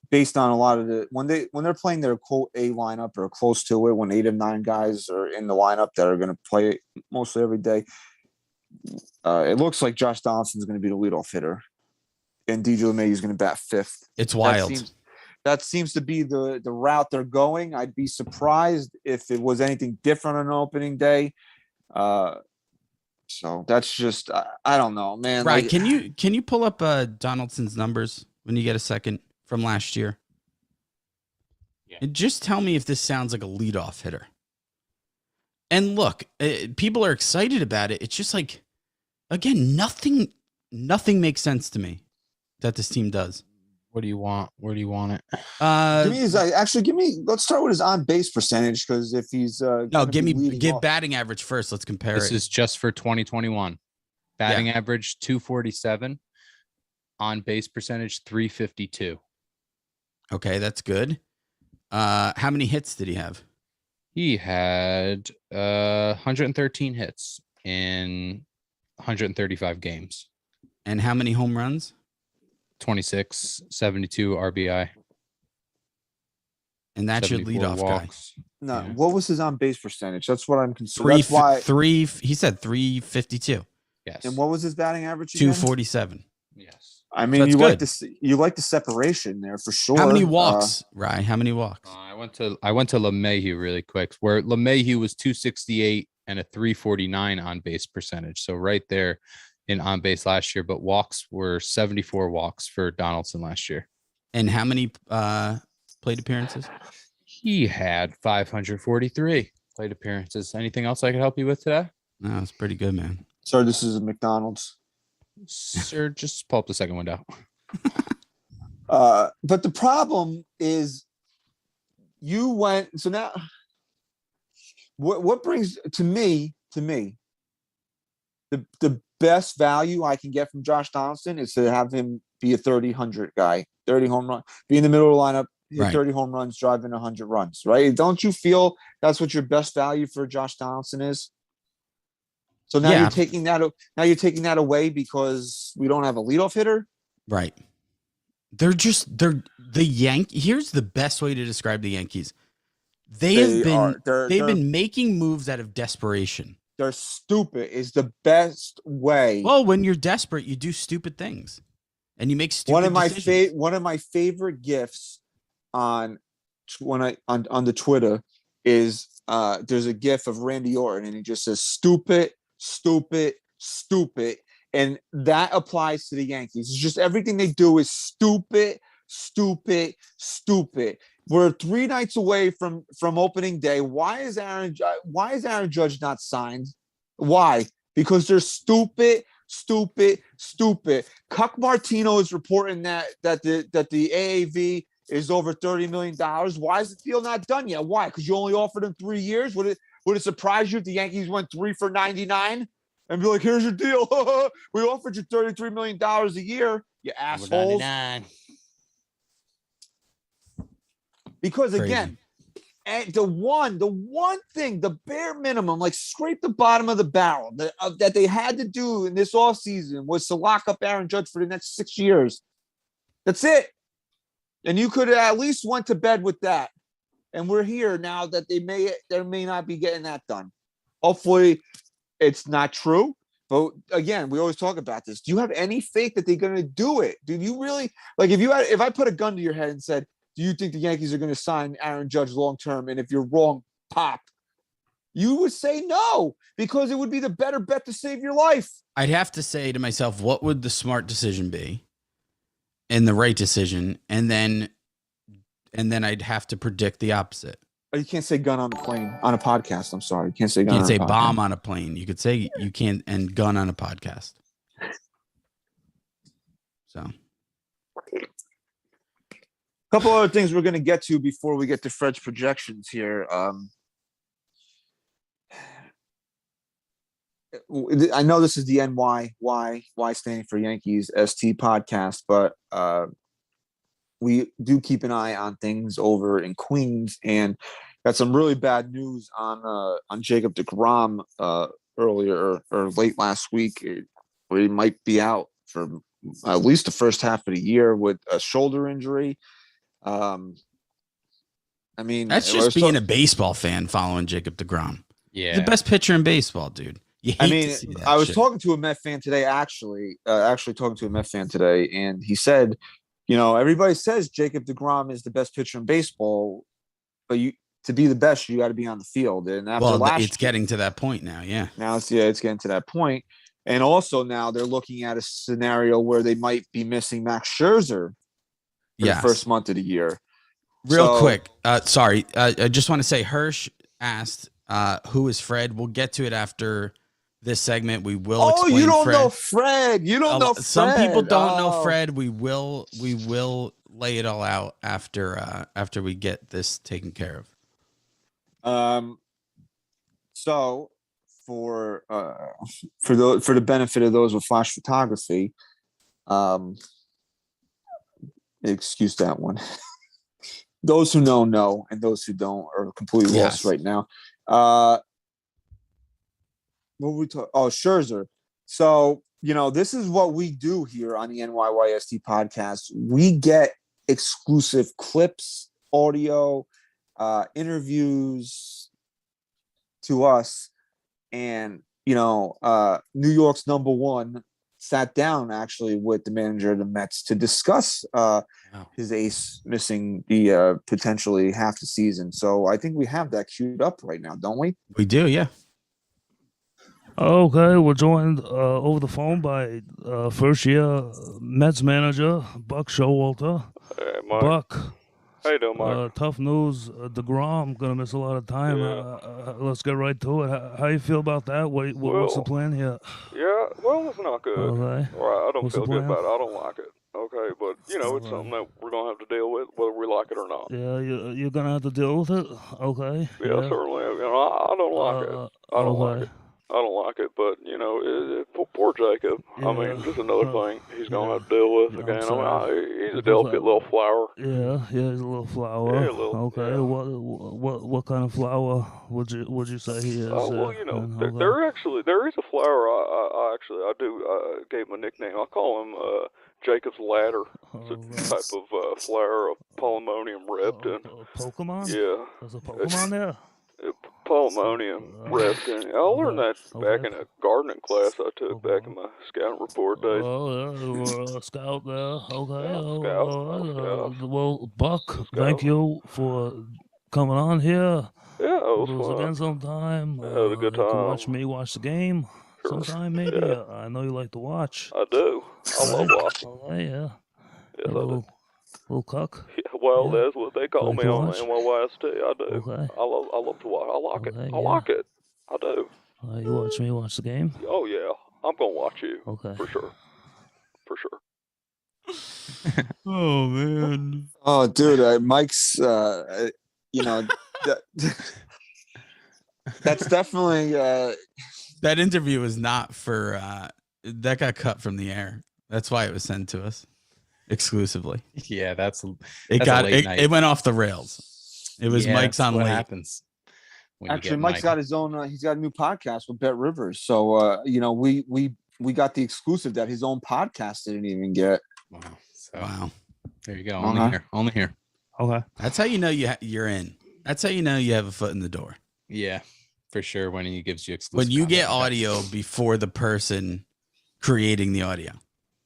based on a lot of when they're playing their quote A lineup or close to it, when 8 of 9 guys are in the lineup that are going to play mostly every day, it looks like Josh Donaldson is going to be the leadoff hitter, and DJ LeMahieu is going to bat 5th. It's wild. That seems to be the route they're going. I'd be surprised if it was anything different on opening day. So that's just I don't know, man. Right? Like, Can you pull up Donaldson's numbers when you get a second from last year? Yeah. And just tell me if this sounds like a leadoff hitter. And look, people are excited about it. It's just like, again, nothing makes sense to me that this team does. What do you want? Where do you want it? give me. Let's start with his on base percentage, because if he's No, leading give off- batting average first. Let's compare This it. is just for 2021. Batting average 247. On base percentage 352. Okay, that's good. How many hits did he have? He had 113 hits in 135 games. And how many home runs? 26, 72 RBI. And that's your 74 leadoff guy. walks. No, Yeah. what was his on base percentage? That's what I'm concerned. That's why. He said 352, Yes. And what was his batting average? Again? 247. Yes. I mean, that's you like good. you like the separation there for sure. How many walks, Rye? How many walks? I went to LeMahieu really quick, where LeMahieu was 268 and a 349 on base percentage. So right there in on base last year, but walks were 74 walks for Donaldson last year. And how many plate appearances? He had 543 plate appearances. Anything else I could help you with today? No, it's pretty good, man. Sorry, this is a McDonald's. Sir, just pull up the second window. But the problem is, you went. So now, what brings to me the best value I can get from Josh Donaldson is to have him be a 30-100 guy, 30 home run, be in the middle of the lineup, hit Right. 30 home runs, driving 100 runs. Right? Don't you feel that's what your best value for Josh Donaldson is? So now Yeah. you're taking that. Now you're taking that away because we don't have a leadoff hitter. Right. They're the Here's the best way to describe the Yankees. They've been making moves out of desperation. They're stupid is the best way. Well, when you're desperate, you do stupid things, and you make stupid one of my decisions. one of my favorite gifs on the Twitter is there's a gif of Randy Orton, and he just says stupid, stupid, stupid. And that applies to the Yankees. It's just everything they do is stupid, stupid, stupid. We're 3 nights away from opening day. Why is Aaron Judge not signed? Why? Because they're stupid, stupid, stupid. Cuck Martino is reporting that the AAV is over $30 million. Why is the deal not done yet? Why? Because you only offered him 3 years? Would it surprise you if the Yankees went 3 for $99 and be like, here's your deal? We offered you $33 million a year, you assholes. Because again, and the one thing, the bare minimum, like scrape the bottom of the barrel that they had to do in this offseason was to lock up Aaron Judge for the next 6 years. That's it. And you could have at least went to bed with that. And we're here now that they may not be getting that done. Hopefully it's not true. But again, we always talk about this. Do you have any faith that they're going to do it? Do you really, like, if I put a gun to your head and said, do you think the Yankees are going to sign Aaron Judge long-term? And if you're wrong, pop. You would say no, because it would be the better bet to save your life. I'd have to say to myself, what would the smart decision be and the right decision? And then I'd have to predict the opposite. Oh, you can't say gun on a plane, on a podcast. I'm sorry. You can't say gun You can't on say a podcast. bomb on a plane. You could say you can't, and gun on a podcast. So. Couple other things we're going to get to before we get to Fred's projections here. I know this is the NY standing for Yankees ST podcast, but we do keep an eye on things over in Queens, and got some really bad news on Jacob deGrom earlier or late last week, where he might be out for at least the first half of the year with a shoulder injury. I mean, That's just being a baseball fan following Jacob deGrom. Yeah. He's the best pitcher in baseball, dude. You hate I mean, to see that I was shit. talking to a Met fan today, actually talking to a Met fan today, and he said, everybody says Jacob deGrom is the best pitcher in baseball, but to be the best, you got to be on the field. And after it's getting to that point now. Yeah. Now it's getting to that point. And also now they're looking at a scenario where they might be missing Max Scherzer for the first month of the year. Real quick. Sorry. I just want to say Hirsch asked, who is Fred? We'll get to it after this segment. We will explain you don't Fred. know Fred. You don't know Fred. Some people don't know Fred. We will lay it all out after we get this taken care of. So for the benefit of those with flash photography, excuse that one. Those who know, and those who don't are completely lost right now. What were we talking? Oh, Scherzer. So, this is what we do here on the NYYST podcast. We get exclusive clips, audio, interviews to us. And, New York's number one sat down actually with the manager of the Mets to discuss his ace missing the potentially half the season. So I think we have that queued up right now, don't we? We do, yeah. Okay, we're joined over the phone by first-year Mets manager Buck Showalter. Hey, Mike. Buck. How you doing, Mike? Tough news. DeGrom gonna miss a lot of time. Yeah. Let's get right to it. How you feel about that? What's the plan here? Yeah, well, it's not good. Okay. Right, I don't What's feel the good plan? about it. I don't like it. Okay, but, it's something that we're going to have to deal with, whether we like it or not. Yeah, you're gonna have to deal with it. Okay. Yeah, certainly. I don't like it. I don't like it. I don't like it, but, poor Jacob. Yeah. I mean, just another thing he's going to have to deal with again. He's a delicate little flower. Yeah, he's a little flower. Yeah, a little, okay. yeah. What kind of flower would you say he is? Well, there is a flower. I gave him a nickname. I call him Jacob's Ladder. It's a type of flower of Polymonium reptin. Pokemon? Yeah. There's a Pokemon there? Polymonium reptin. I learned that back in a gardening class I took back in my scouting report days. Oh, yeah, you were a scout there. Okay. Scout. Well, Buck, thank you for coming on here. Yeah, it was We'll do this fun. again sometime. Had a good You can time. watch me watch the game sometime, maybe. Yeah. I know you like to watch. I do. I love watching. Okay, yeah. Yes, I do. Little cuck. Yeah, well, Yeah. that's what they call Like me to on watch? NYYST. I do. Okay. I love to watch. I like Okay, it. yeah. I like it. I do. You watch me watch the game? Oh yeah, I'm gonna watch you. Okay. For sure. For sure. Oh man. Oh, dude, Mike's, that's definitely, That interview was not for that got cut from the air. That's why it was sent to us exclusively. Yeah, that's It a got late night. it went off the rails. It was Mike's that's on what late. happens. when you actually, get Mike's Mike. got his own, he's got a new podcast with Bet Rivers. So, we got the exclusive that his own podcast didn't even get. Wow. So Wow. there you go. Uh-huh. Only here. Okay. That's how you know you're in. That's how you know you have a foot in the door. Yeah, for sure. When he gives you exclusive. When you get content. audio before the person creating the audio,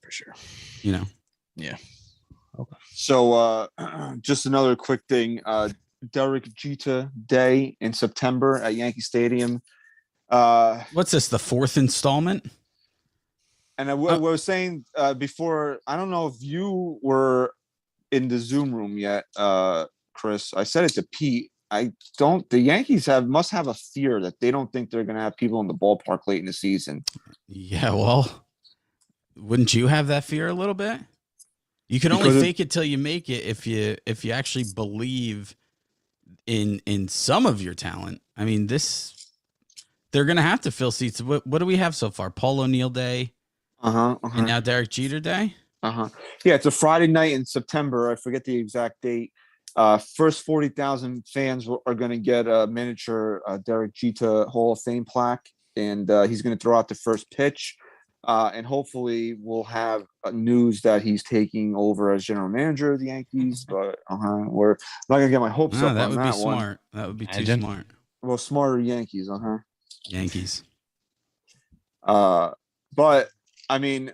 For sure. you know. Yeah. So, just another quick thing. Derek Jeter Day in September at Yankee Stadium. What's this? The fourth installment? And I was saying before, I don't know if you were in the Zoom room yet, Chris. I said it to Pete. The Yankees must have a fear that they don't think they're going to have people in the ballpark late in the season. Yeah. Well, wouldn't you have that fear a little bit? You can only Because fake it till you make it if you actually believe in some of your talent. I mean, they're gonna have to fill seats. What do we have so far? Paul O'Neill Day, and now Derek Jeter Day. Yeah, it's a Friday night in September. I forget the exact date. First 40,000 fans are going to get a miniature Derek Jeter Hall of Fame plaque, and he's going to throw out the first pitch. And hopefully we'll have news that he's taking over as general manager of the Yankees. But we're not gonna get my hopes up That on would that be one. smart. That would be too Imagine. smart. Well, smarter Yankees, Yankees. But I mean,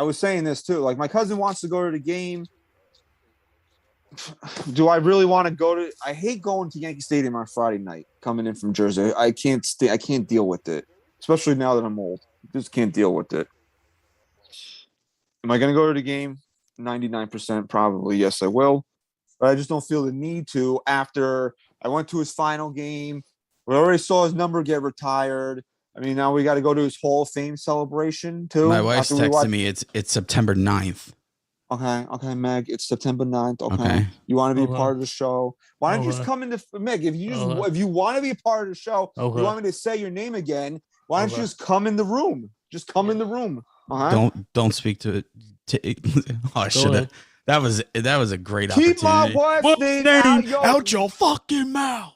I was saying this too. Like my cousin wants to go to the game. Do I really want to go to? I hate going to Yankee Stadium on Friday night. Coming in from Jersey, I can't stay. I can't deal with it, especially now that I'm old. Just can't deal with it. Am I going to go to the game? 99% probably. Yes, I will. But I just don't feel the need to after I went to his final game. We already saw his number get retired. I mean, now we got to go to his Hall of Fame celebration too. My wife's texting me. It's September 9th. Okay, Meg. It's September 9th. Okay. You want to be a part of the show? Why don't you just come into Meg? If you want to be a part of the show, you want me to say your name again? Why don't you just come in the room? Just come in the room. Don't speak to it. Oh, I should have. That was a great opportunity. Keep my wife's name out your fucking mouth.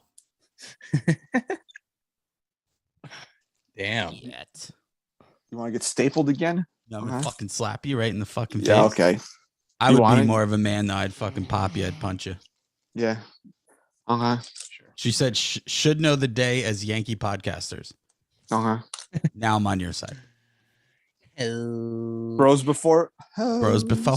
Damn. Shit. You want to get stapled again? No, I'm gonna fucking slap you right in the fucking face. Yeah, okay. I would be more of a man though. I'd fucking pop you. I'd punch you. Yeah. Okay. She said should know the day as Yankee podcasters. Okay. Now I'm on your side. Bros before. Bros before.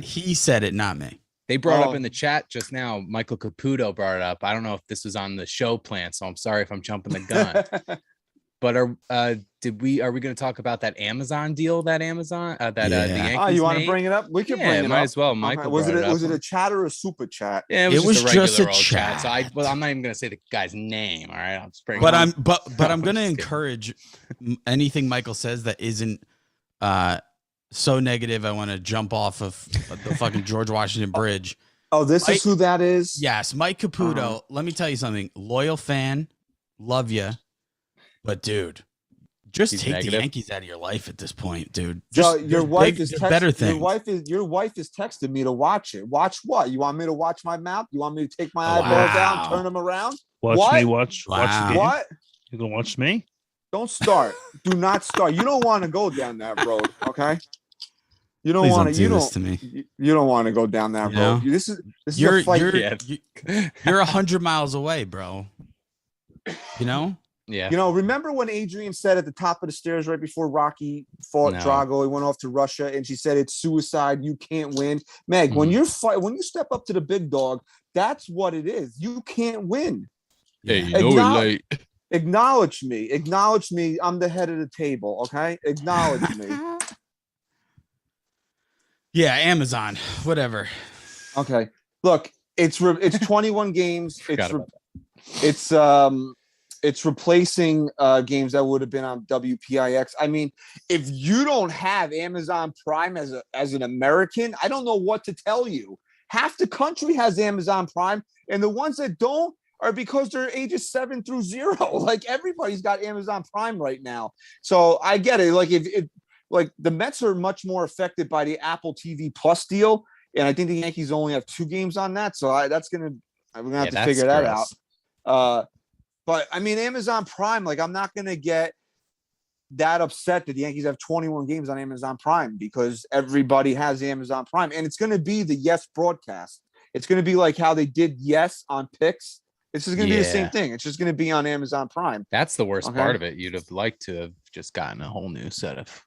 He said it, not me. They brought up in the chat just now. Michael Caputo brought it up. I don't know if this was on the show plan, so I'm sorry if I'm jumping the gun. But are we going to talk about that Amazon deal? The Yankees you want to made? bring it up? We can bring it up. Might as well. Michael, was it a chat or a super chat? Yeah, it was just a chat. So I'm not even going to say the guy's name. All right, I'll just bring. But I'm going to encourage anything Michael says that isn't so negative. I want to jump off of the fucking George Washington Bridge. Oh, this is who that is. Yes, Mike Caputo. Let me tell you something. Loyal fan, love you. But dude, just take the Yankees out of your life at this point, dude. Your wife is better things. Your wife is texting me to watch it. Watch what? You want me to watch my mouth? You want me to take my eyeball down, turn them around? Watch me watch the game. What? You gonna watch me? Don't start. Do not start. You don't want to go down that road, okay? You don't want to. You don't want to go down that road. This is a fight. You're 100 miles away, bro. You know. Yeah. You know, remember when Adrian said at the top of the stairs right before Rocky fought Drago, he went off to Russia, and she said it's suicide. You can't win. Meg, when you step up to the big dog, that's what it is. You can't win. Hey, acknowledge me. Acknowledge me. I'm the head of the table. Okay. Acknowledge me. Yeah. Amazon, whatever. Okay. Look, it's 21 games. It's replacing games that would have been on WPIX. I mean, if you don't have Amazon Prime as an American, I don't know what to tell you. Half the country has Amazon Prime, and the ones that don't are because they're ages 7 through 0. Like everybody's got Amazon Prime right now. So I get it. Like if the Mets are much more affected by the Apple TV Plus deal, and I think the Yankees only have 2 games on that. So we're gonna have to figure that out. But I mean, Amazon Prime, like I'm not going to get that upset that the Yankees have 21 games on Amazon Prime because everybody has Amazon Prime. And it's going to be the Yes broadcast. It's going to be like how they did Yes on Picks. It's just going to be the same thing. It's just going to be on Amazon Prime. That's the worst part of it. You'd have liked to have just gotten a whole new set of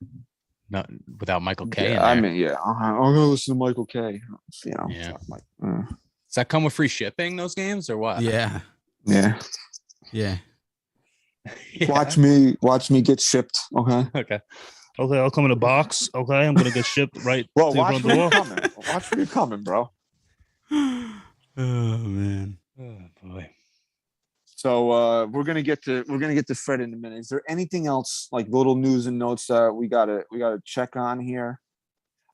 without Michael K. in there. I mean, I'm going to listen to Michael K. You know, Does that come with free shipping, those games, or what? Yeah. Yeah. Yeah. Watch me get shipped. Okay. I'll come in a box. Okay. I'm gonna get shipped right. Well, watch me coming. Watch me coming, bro. Oh man. Oh boy. So we're gonna get to Fred in a minute. Is there anything else like little news and notes that we gotta check on here?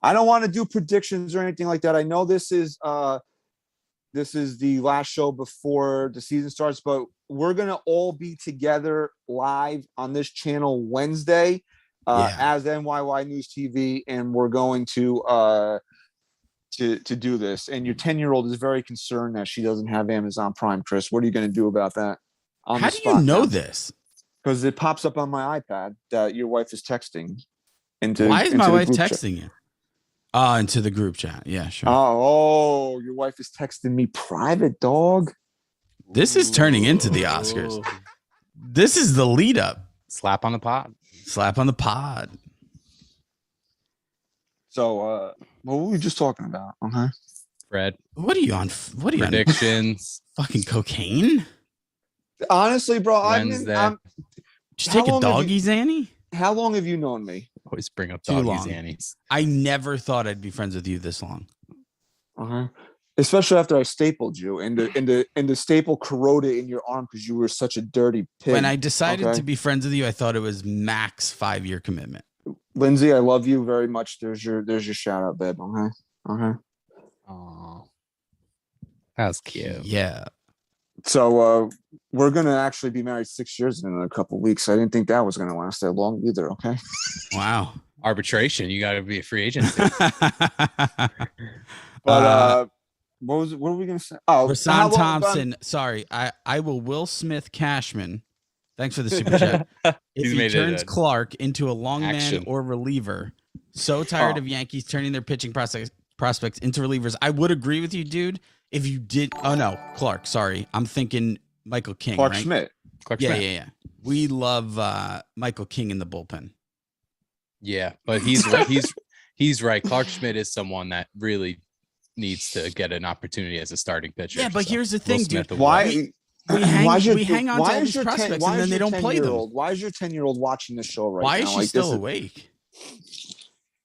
I don't want to do predictions or anything like that. I know this is the last show before the season starts, but we're going to all be together live on this channel Wednesday as NyynewsTV, and we're going to do this. And your 10-year-old is very concerned that she doesn't have Amazon Prime. Chris, what are you going to do about that? How do you know this? Because it pops up on my iPad that your wife is texting. Why is my wife texting you? Into the group chat. Yeah, sure. Oh, your wife is texting me private, dog. This is turning into the Oscars. This is the lead up. Slap on the pod. Slap on the pod. So, what were we just talking about? Okay. Fred, What are you on? What are you on? predictions. Fucking cocaine? Honestly, bro, Wednesday. Just How take a long have doggy, Zanny? how long have you known me? Always bring up Too doggy long. Zannies. I never thought I'd be friends with you this long. Especially after I stapled you and the staple corroded in your arm because you were such a dirty pig. When I decided okay? to be friends with you, I thought it was max 5-year commitment. Lindsay, I love you very much. There's your shout out, babe. Okay. Oh, that was cute. Yeah. So we're gonna actually be married 6 years in a couple weeks. I didn't think that was gonna last that long either. Okay. Wow. Arbitration. You got to be a free agent. But what were we gonna say? Oh, Rasan Thompson. Sorry, I will Smith Cashman. Thanks for the super chat. If he turns Clark into a long man or reliever, so tired of Yankees turning their pitching prospects into relievers. I would agree with you, dude. If you did, oh no, Clark. Sorry, I'm thinking Michael King. Clark right? Schmidt. Clark Yeah, Schmidt. yeah. We love Michael King in the bullpen. Yeah, but he's right. Clark Schmidt is someone that really needs to get an opportunity as a starting pitcher. Yeah, but so here's the thing, Will Smith dude. will Why? win. We hang why is your- on why to all is these your 10 prospects why and then is they your don't play them. 10-year-old Why is your 10-year-old watching the show right now? Why is she still awake?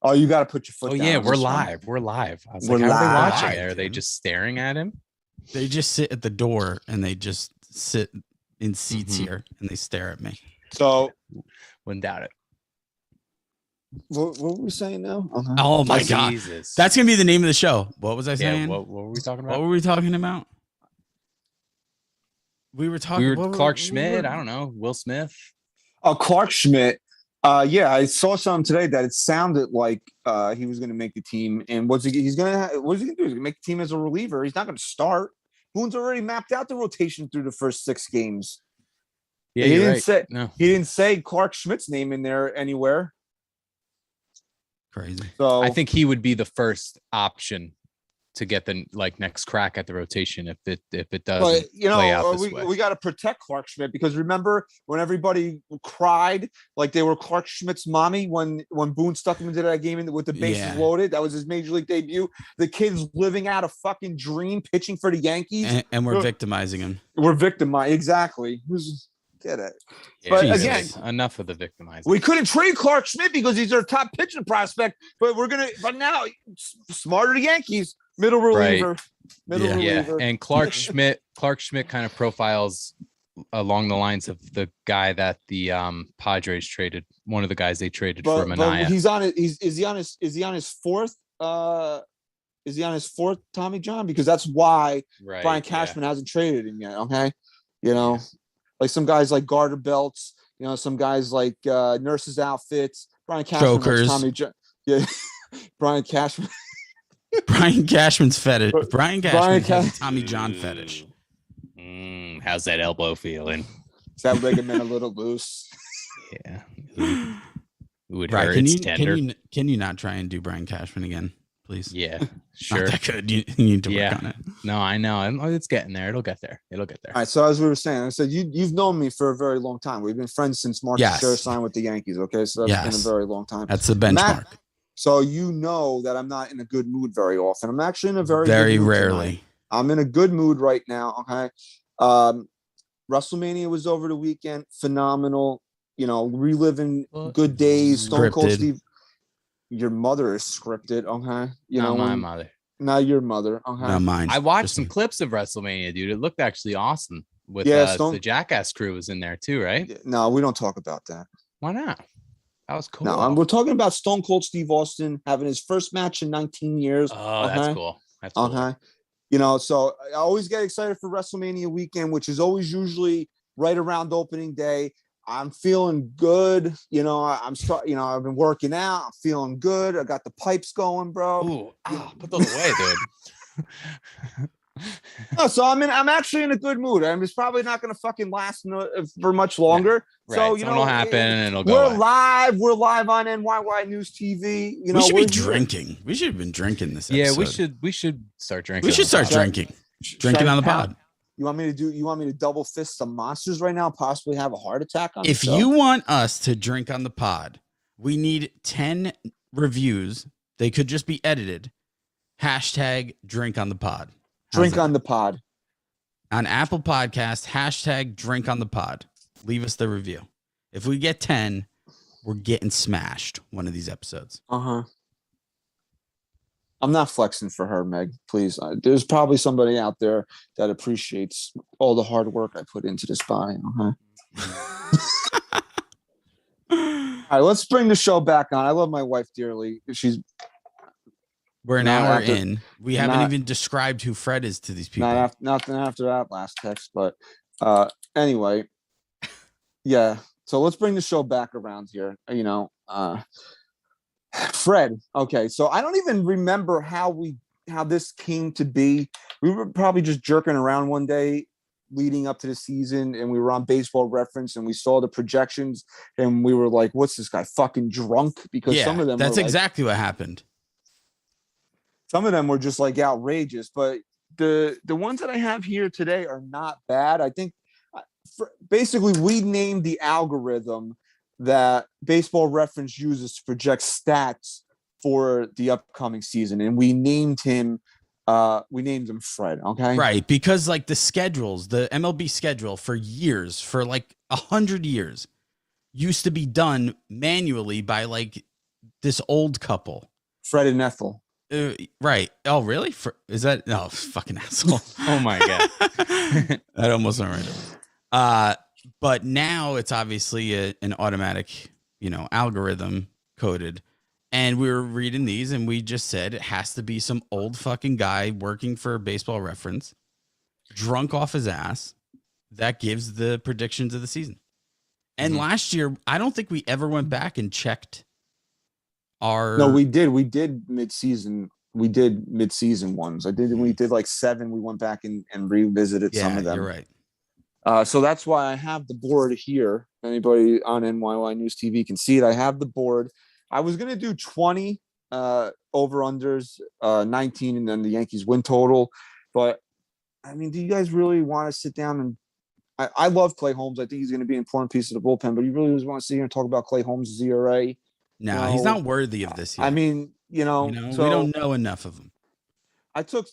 Oh, you got to put your foot Oh down. yeah, on we're this one. live. We're live. I was We're like, how are they live, watching? Are they dude. just staring at him? They just sit at the door and they just sit in seats here and they stare at me. So Wouldn't doubt it. what were we saying now? Oh my God. Jesus. That's going to be the name of the show. What was I yeah. saying? What were we talking What about? were we talking about? We were talking Clark Schmidt. I don't know. Will Smith. Oh, Clark Schmidt. Yeah, I saw something today that it sounded like he was going to make the team. And what is he going to do? He's going to make the team as a reliever. He's not going to start. Boone's already mapped out the rotation through the first 6 games. Yeah, he you're didn't right. say No. he didn't say Clark Schmidt's name in there anywhere. Crazy. So I think he would be the first option to get the next crack at the rotation if it doesn't but play out this way. we got to protect Clark Schmidt because remember when everybody cried like they were Clark Schmidt's mommy when Boone stuck him into that game with the bases loaded. That was his major league debut. The kid's living out a fucking dream, pitching for the Yankees, And we're victimizing him. We're victimized. Exactly. Get it. Yeah, but Jesus. again, enough of the victimizing. we couldn't trade Clark Schmidt because he's our top pitching prospect. But but now smarter the Yankees. Middle reliever. Middle reliever. And Clark Schmidt kind of profiles along the lines of the guy that the Padres traded. One of the guys they traded for Manaea. He's on it. Is he on his fourth? Is he on his fourth Tommy John? Because that's why Brian Cashman hasn't traded him yet. Okay, like some guys like Garter Belts. Some guys like Nurses Outfits. Brian Cashman likes Tommy John. Yeah, Brian Cashman. Brian Cashman's fetish. Brian Cashman has a Tommy John fetish. How's that elbow feeling? Is that ligament a little loose? Yeah. It would Right. hurt. It's tender. Can you not try and do Brian Cashman again, please? Yeah, Not sure. that good. You need to work on it. No, I know. It's getting there. It'll get there. All right. So as we were saying, I said you've known me for a very long time. We've been friends since Mark Teixeira signed with the Yankees. Okay, so that's been a very long time. That's the benchmark. So you know that I'm not in a good mood very often. I'm actually in a very rarely. Tonight. I'm in a good mood right now. Okay. WrestleMania was over the weekend. Phenomenal. Reliving good days. Stone Cold Steve. Your mother is scripted. Okay. Not my mother. Not your mother. Okay. Not mine. I watched some clips of WrestleMania, dude. It looked actually awesome. With the Jackass crew was in there too, right? No, we don't talk about that. Why not? That was cool. No, we're talking about Stone Cold Steve Austin having his first match in 19 years. Oh, that's cool. That's cool. Okay. So I always get excited for WrestleMania weekend, which is always usually right around opening day. I'm feeling good. I've been working out. I'm feeling good. I got the pipes going, bro. Ooh, put those away, dude. No, so I'm actually in a good mood. It's probably not going to fucking last for much longer. Right. So it'll happen and it'll go. We're live. We're live on NyynewsTV. We should be drinking. We should have been drinking this episode. Yeah, we should start drinking. We should start drinking. Drinking on the pod. You want me to double fist some monsters right now and possibly have a heart attack on If you want us to drink on the pod, we need 10 reviews They could just be edited. Hashtag drink on the pod. Drink on the pod. On Apple Podcast, hashtag drink on the pod. Leave us the review. If we get 10, we're getting smashed one of these episodes. I'm not flexing for her, Meg. Please. There's probably somebody out there that appreciates all the hard work I put into this bio. All right, let's bring the show back on. I love my wife dearly. We're an hour in. We haven't even described who Fred is to these people. Nothing after that last text, but anyway, yeah. So let's bring the show back around here. Fred. Okay, so I don't even remember how this came to be. We were probably just jerking around one day leading up to the season, and we were on Baseball Reference, and we saw the projections, and we were like, "What's this guy fucking drunk?" Because some of them that's exactly what happened. Some of them were just like outrageous, but the ones that I have here today are not bad. I think basically we named the algorithm that Baseball Reference uses to project stats for the upcoming season, and we named him Fred. Okay, right? Because like the schedules, the MLB schedule for years, for like 100 years, used to be done manually by like this old couple, Fred and Ethel. Right. Oh, really? Is that no fucking asshole? Oh my god, that almost went right. But now it's obviously an automatic, algorithm coded. And we were reading these, and we just said it has to be some old fucking guy working for Baseball Reference, drunk off his ass, that gives the predictions of the season. And last year, I don't think we ever went back and checked. No, we did mid-season. We did mid-season ones. We did like 7. We went back and revisited some of them. You're right. So that's why I have the board here. Anybody on NyynewsTV can see it. I have the board. I was going to do 20 over-unders, 19, and then the Yankees win total. But, I mean, do you guys really want to sit down and I love Clay Holmes. I think he's going to be an important piece of the bullpen. But you really just want to sit here and talk about Clay Holmes' ERA? No, he's not worthy of this yet. I mean, so we don't know enough of him. I took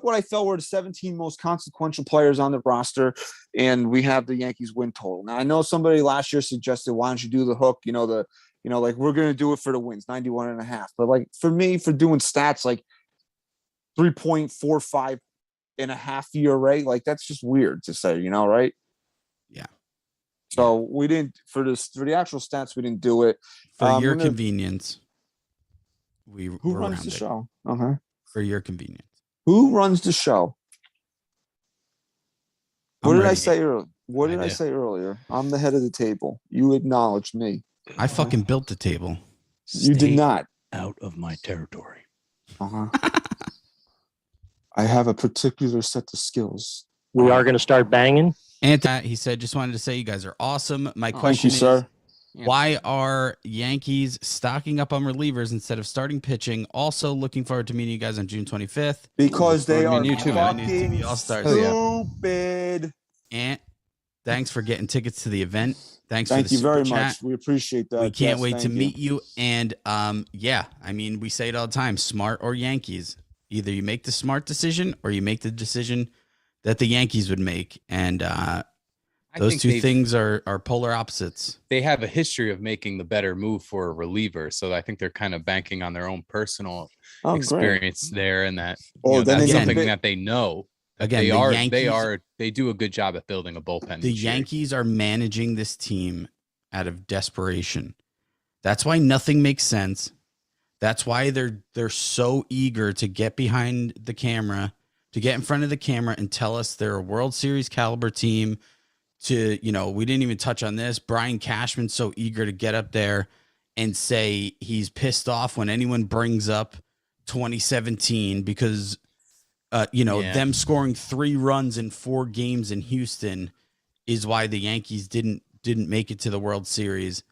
what I felt were the 17 most consequential players on the roster, and we have the Yankees win total. Now I know somebody last year suggested, why don't you do the hook? Like we're gonna do it for the wins, 91.5. But like for me, for doing stats like 3.45 and a half ERA, like that's just weird to say, right? Yeah. So we didn't for the actual stats, we didn't do it. For your convenience. Who runs the show? For your convenience. Who runs the show? What did I say earlier? What did I say earlier? I'm the head of the table. You acknowledged me. I fucking built the table. You did not. Out of my territory. I have a particular set of skills. We are going to start banging. And he said, just wanted to say you guys are awesome. My question is, sir. Why are Yankees stocking up on relievers instead of starting pitching? Also looking forward to meeting you guys on June 25th. Because they are fucking stupid. And thanks for getting tickets to the event. Thank you very much. We appreciate that. We can't wait to meet you. And we say it all the time, smart or Yankees. Either you make the smart decision or you make the decision that the Yankees would make. And those two things are polar opposites. They have a history of making the better move for a reliever. So I think they're kind of banking on their own personal experience there. And that that's something that they know. Again, they do a good job at building a bullpen. The Yankees are managing this team out of desperation. That's why nothing makes sense. That's why they're so eager to get behind the camera, to get in front of the camera and tell us they're a World Series caliber team. We didn't even touch on this. Brian Cashman's so eager to get up there and say he's pissed off when anyone brings up 2017 because them scoring 3 runs in 4 games in Houston is why the Yankees didn't make it to the World Series.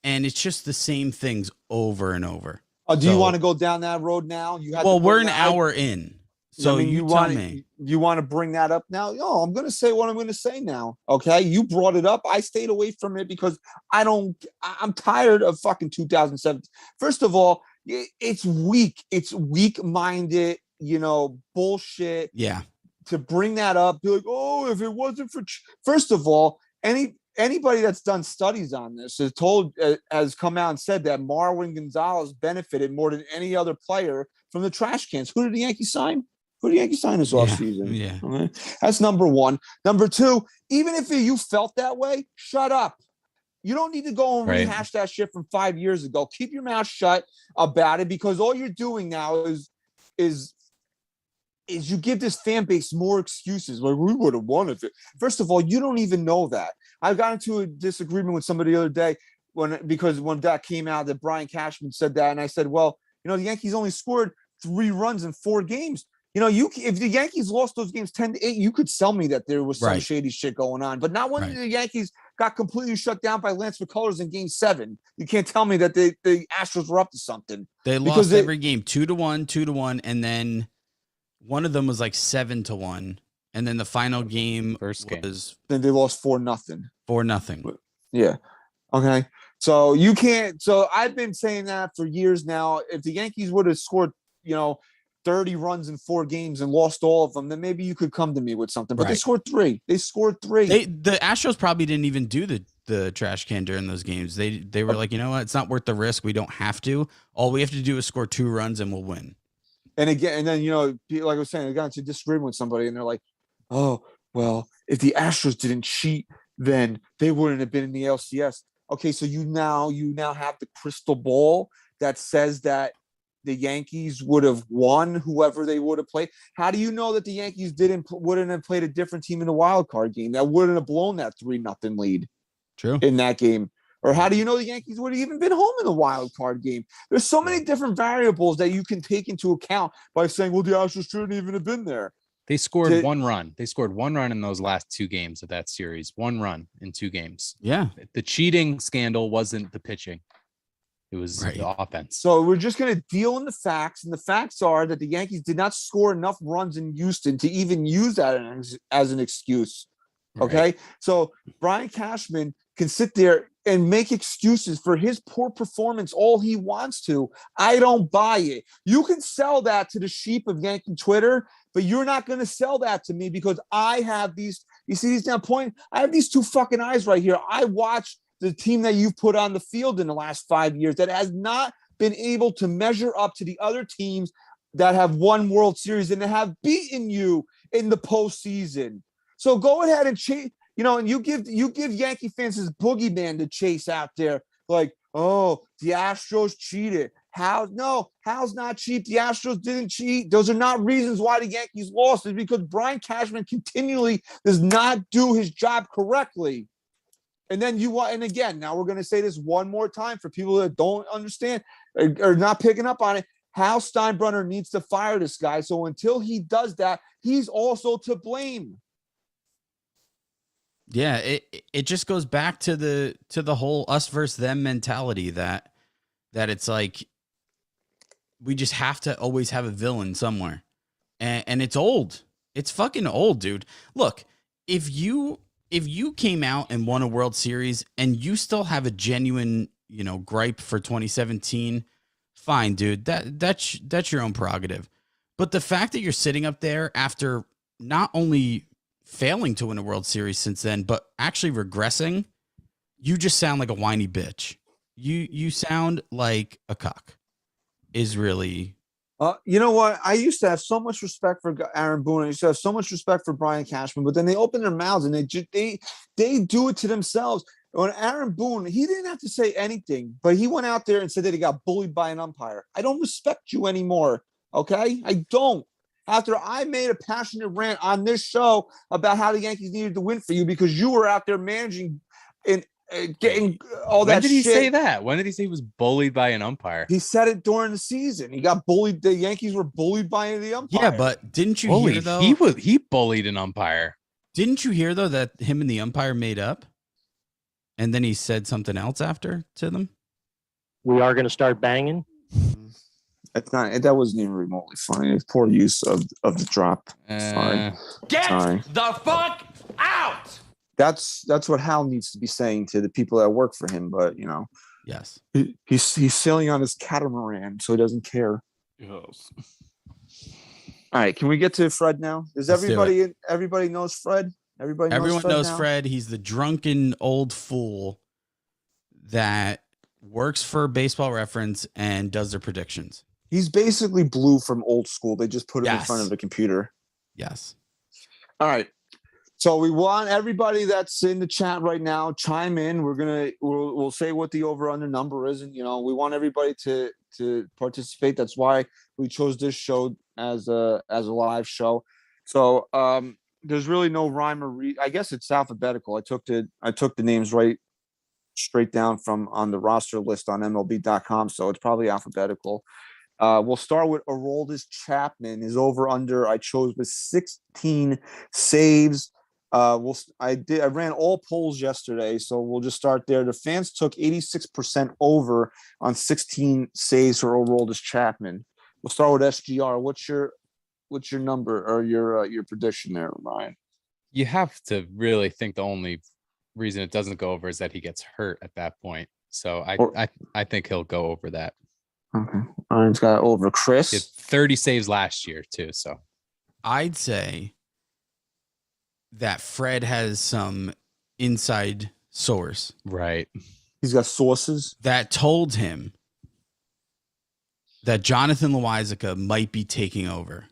And it's just the same things over and over. Do you want to go down that road now? We're an hour in. So you want to bring that up now? No, I'm going to say what I'm going to say now. Okay. You brought it up. I stayed away from it because I'm tired of fucking 2007. First of all, it's weak. It's weak-minded, bullshit. Yeah. To bring that up, be like, oh, if it wasn't for, first of all, anybody that's done studies on this has come out and said that Marwin Gonzalez benefited more than any other player from the trash cans. Who did the Yankees sign? Who did the Yankees sign this offseason? Yeah. Okay. That's number one. Number two, even if you felt that way, shut up. You don't need to go and rehash that shit from 5 years ago. Keep your mouth shut about it, because all you're doing now is you give this fan base more excuses. Like, we would have won if it. First of all, you don't even know that. I got into a disagreement with somebody the other day because when that came out that Brian Cashman said that, and I said, well, the Yankees only scored 3 runs in 4 games. If the Yankees lost those games 10-8, you could sell me that there was some shady shit going on, but not when the Yankees got completely shut down by Lance McCullers in Game 7. You can't tell me that the Astros were up to something. They lost every game 2-1, 2-1, and then one of them was like 7-1, and then the final game was then they lost 4-0. 4-0. Yeah. Okay. So you can't. So I've been saying that for years now. If the Yankees would have scored, 30 runs in 4 games and lost all of them, then maybe you could come to me with something. But they scored 3. The Astros probably didn't even do the trash can during those games. They were like, you know what? It's not worth the risk. We don't have to. All we have to do is score 2 runs and we'll win. And then, like I was saying, I got into disagreement with somebody and they're like, oh, well, if the Astros didn't cheat, then they wouldn't have been in the LCS. Okay, so you now have the crystal ball that says that the Yankees would have won whoever they would have played. How do you know that the Yankees wouldn't have played a different team in the wild card game that wouldn't have blown that 3-0 lead? True. In that game? Or how do you know the Yankees would have even been home in the wild card game? There's so many different variables that you can take into account by saying, well, the Astros shouldn't even have been there. They scored 1 run. They scored 1 run in those last 2 games of that series. 1 run in 2 games. Yeah. The cheating scandal wasn't the pitching. It was the offense. So we're just going to deal in the facts. And the facts are that the Yankees did not score enough runs in Houston to even use that as an excuse. Okay. Right. So Brian Cashman can sit there and make excuses for his poor performance all he wants to. I don't buy it. You can sell that to the sheep of Yankee Twitter, but you're not going to sell that to me because I have these. You see these down point? I have these 2 fucking eyes right here. I watched the team that you've put on the field in the last 5 years that has not been able to measure up to the other teams that have won World Series and that have beaten you in the postseason. So go ahead and chase, and you give Yankee fans this boogeyman to chase out there. Like, oh, the Astros cheated. How's not cheap? The Astros didn't cheat. Those are not reasons why the Yankees lost. It's because Brian Cashman continually does not do his job correctly. And then now we're going to say this one more time for people that don't understand or not picking up on it. Hal Steinbrenner needs to fire this guy. So until he does that, he's also to blame. Yeah, it just goes back to the whole us versus them mentality that it's like we just have to always have a villain somewhere. And it's old. It's fucking old, dude. Look, if you came out and won a World Series and you still have a genuine, gripe for 2017, fine, dude. That's your own prerogative. But the fact that you're sitting up there after not only failing to win a World Series since then, but actually regressing, you just sound like a whiny bitch. You sound like a cock. Is really. You know what? I used to have so much respect for Aaron Boone. I used to have so much respect for Brian Cashman, but then they open their mouths and they do it to themselves. When Aaron Boone, he didn't have to say anything, but he went out there and said that he got bullied by an umpire. I don't respect you anymore. Okay, I don't. After I made a passionate rant on this show about how the Yankees needed to win for you because you were out there managing and getting all that shit. When did he say that? When did he say he was bullied by an umpire? He said it during the season. He got bullied. The Yankees were bullied by the umpire. Yeah, but didn't you hear though? He bullied an umpire. Didn't you hear though that him and the umpire made up? And then he said something else after to them? We are going to start banging. That wasn't even remotely funny. It's poor use of the drop. Sorry. Get the fuck out! That's what Hal needs to be saying to the people that work for him. But Yes. He's sailing on his catamaran, so he doesn't care. Yes. All right, can we get to Fred now? Does Let's do everybody knows Fred? Everyone knows now? Fred. He's the drunken old fool that works for Baseball Reference and does their predictions. He's basically Blue from old school. They just put him in front of the computer. Yes. All right. So we want everybody that's in the chat right now chime in. We'll say what the over under number is, and we want everybody to participate. That's why we chose this show as a live show. So there's really no rhyme or reason. I guess it's alphabetical. I took the names right straight down from on the roster list on MLB.com, so it's probably alphabetical. We'll start with Aroldis Chapman. His over under I chose was 16 saves. I ran all polls yesterday, so we'll just start there. The fans took 86% over on 16 saves for Aroldis Chapman. We'll start with SGR. What's your number or your prediction there, Ryan? You have to really think the only reason it doesn't go over is that he gets hurt at that point. So I think he'll go over that. Okay. Ryan's got over. Chris? He had 30 saves last year too. So I'd say that Fred has some inside source. Right. He's got sources that told him that Jonathan Loáisiga might be taking over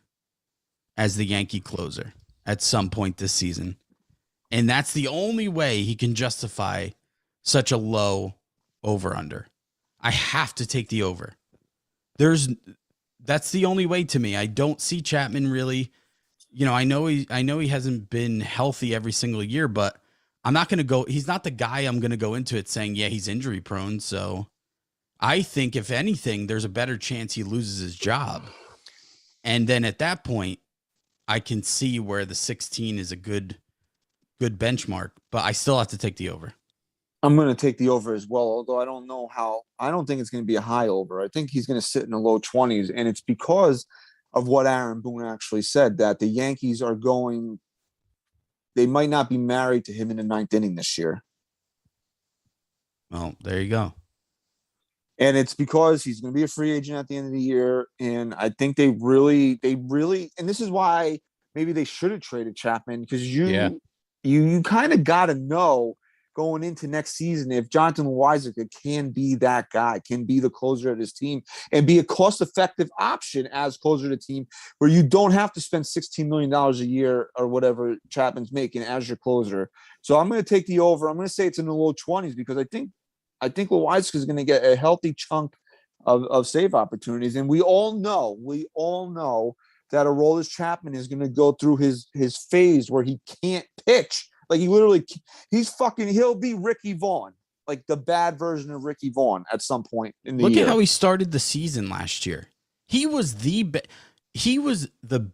as the Yankee closer at some point this season. And that's the only way he can justify such a low over-under. I have to take the over. That's the only way to me. I don't see Chapman really. I know he hasn't been healthy every single year, but I'm not going to go. He's not the guy I'm going to go into it saying, yeah, he's injury prone. So I think if anything, there's a better chance he loses his job. And then at that point, I can see where the 16 is a good benchmark, but I still have to take the over. I'm going to take the over as well, although I don't think it's going to be a high over. I think he's going to sit in the low 20s, and it's because of what Aaron Boone actually said, that the Yankees they might not be married to him in the ninth inning this year. Well, there you go. And it's because he's going to be a free agent at the end of the year. And I think they really, and this is why maybe they should have traded Chapman, because you kind of got to know going into next season if Jonathan Loáisiga can be that guy, can be the closer of his team, and be a cost-effective option as closer of the team, where you don't have to spend $16 million a year or whatever Chapman's making as your closer. So I'm going to take the over. I'm going to say it's in the low 20s because I think Loáisiga is going to get a healthy chunk of save opportunities, and we all know that Aroldis Chapman is going to go through his phase where he can't pitch. Like he'll be Ricky Vaughn, like the bad version of Ricky Vaughn at some point in the year. Look at how he started the season last year. He was the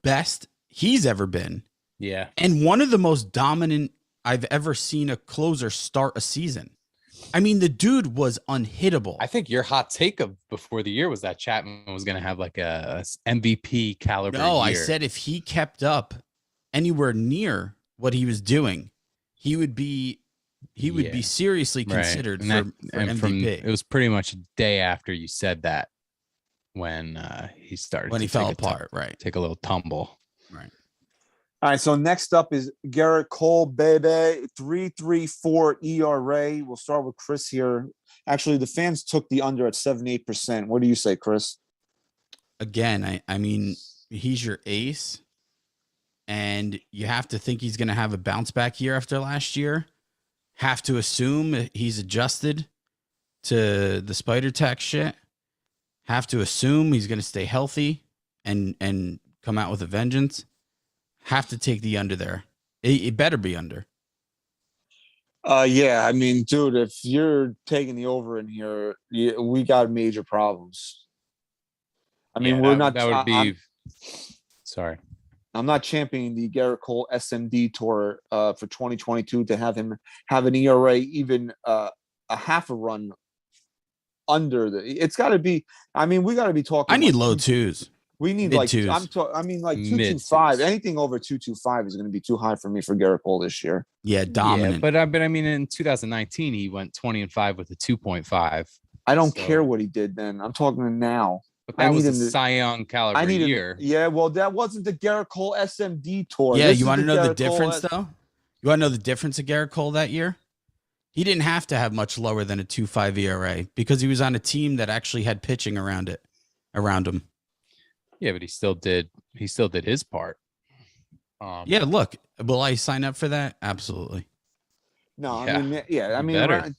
best he's ever been. Yeah. And one of the most dominant I've ever seen a closer start a season. I mean, the dude was unhittable. I think your hot take of before the year was that Chapman was going to have like a MVP caliber year. I said if he kept up anywhere near what he was doing, he would be seriously considered for MVP. It was pretty much a day after you said that when he started. When he fell apart, right? Take a little tumble. Right. All right, so next up is Garrett Cole, baby, 3.34 ERA. We'll start with Chris here. Actually, the fans took the under at 78%. What do you say, Chris? Again, I mean, he's your ace, and you have to think he's going to have a bounce back year after last year. Have to assume he's adjusted to the spider tack shit. Have to assume he's going to stay healthy and come out with a vengeance. Have to take the under there. It better be under. Yeah, I mean, dude, if you're taking the over in here, we got major problems. I mean, Sorry. I'm not championing the Garrett Cole SMD tour for 2022 to have him have an ERA even a half a run under it's got to be. I mean, we got to be talking. I need low twos. We need mid twos. like 2.25. Anything over 2.25 is going to be too high for me for Garrett Cole this year. Yeah, dominant. Yeah, but I mean, in 2019 he went 20-5 with a 2.5. I don't So- care what he did then. I'm talking now. But I that was need a him to- Cy Young caliber I need him. year. Yeah, well, that wasn't the Garrett Cole SMD tour. Yeah, This you is want to know the Garrett Cole difference though? You want to know the difference of Garrett Cole that year? He didn't have to have much lower than a 2.5 ERA because he was on a team that actually had pitching around him. Yeah, but he still did his part. Yeah, look, will I sign up for that? Absolutely. No, Yeah, I mean, yeah, I you mean, better.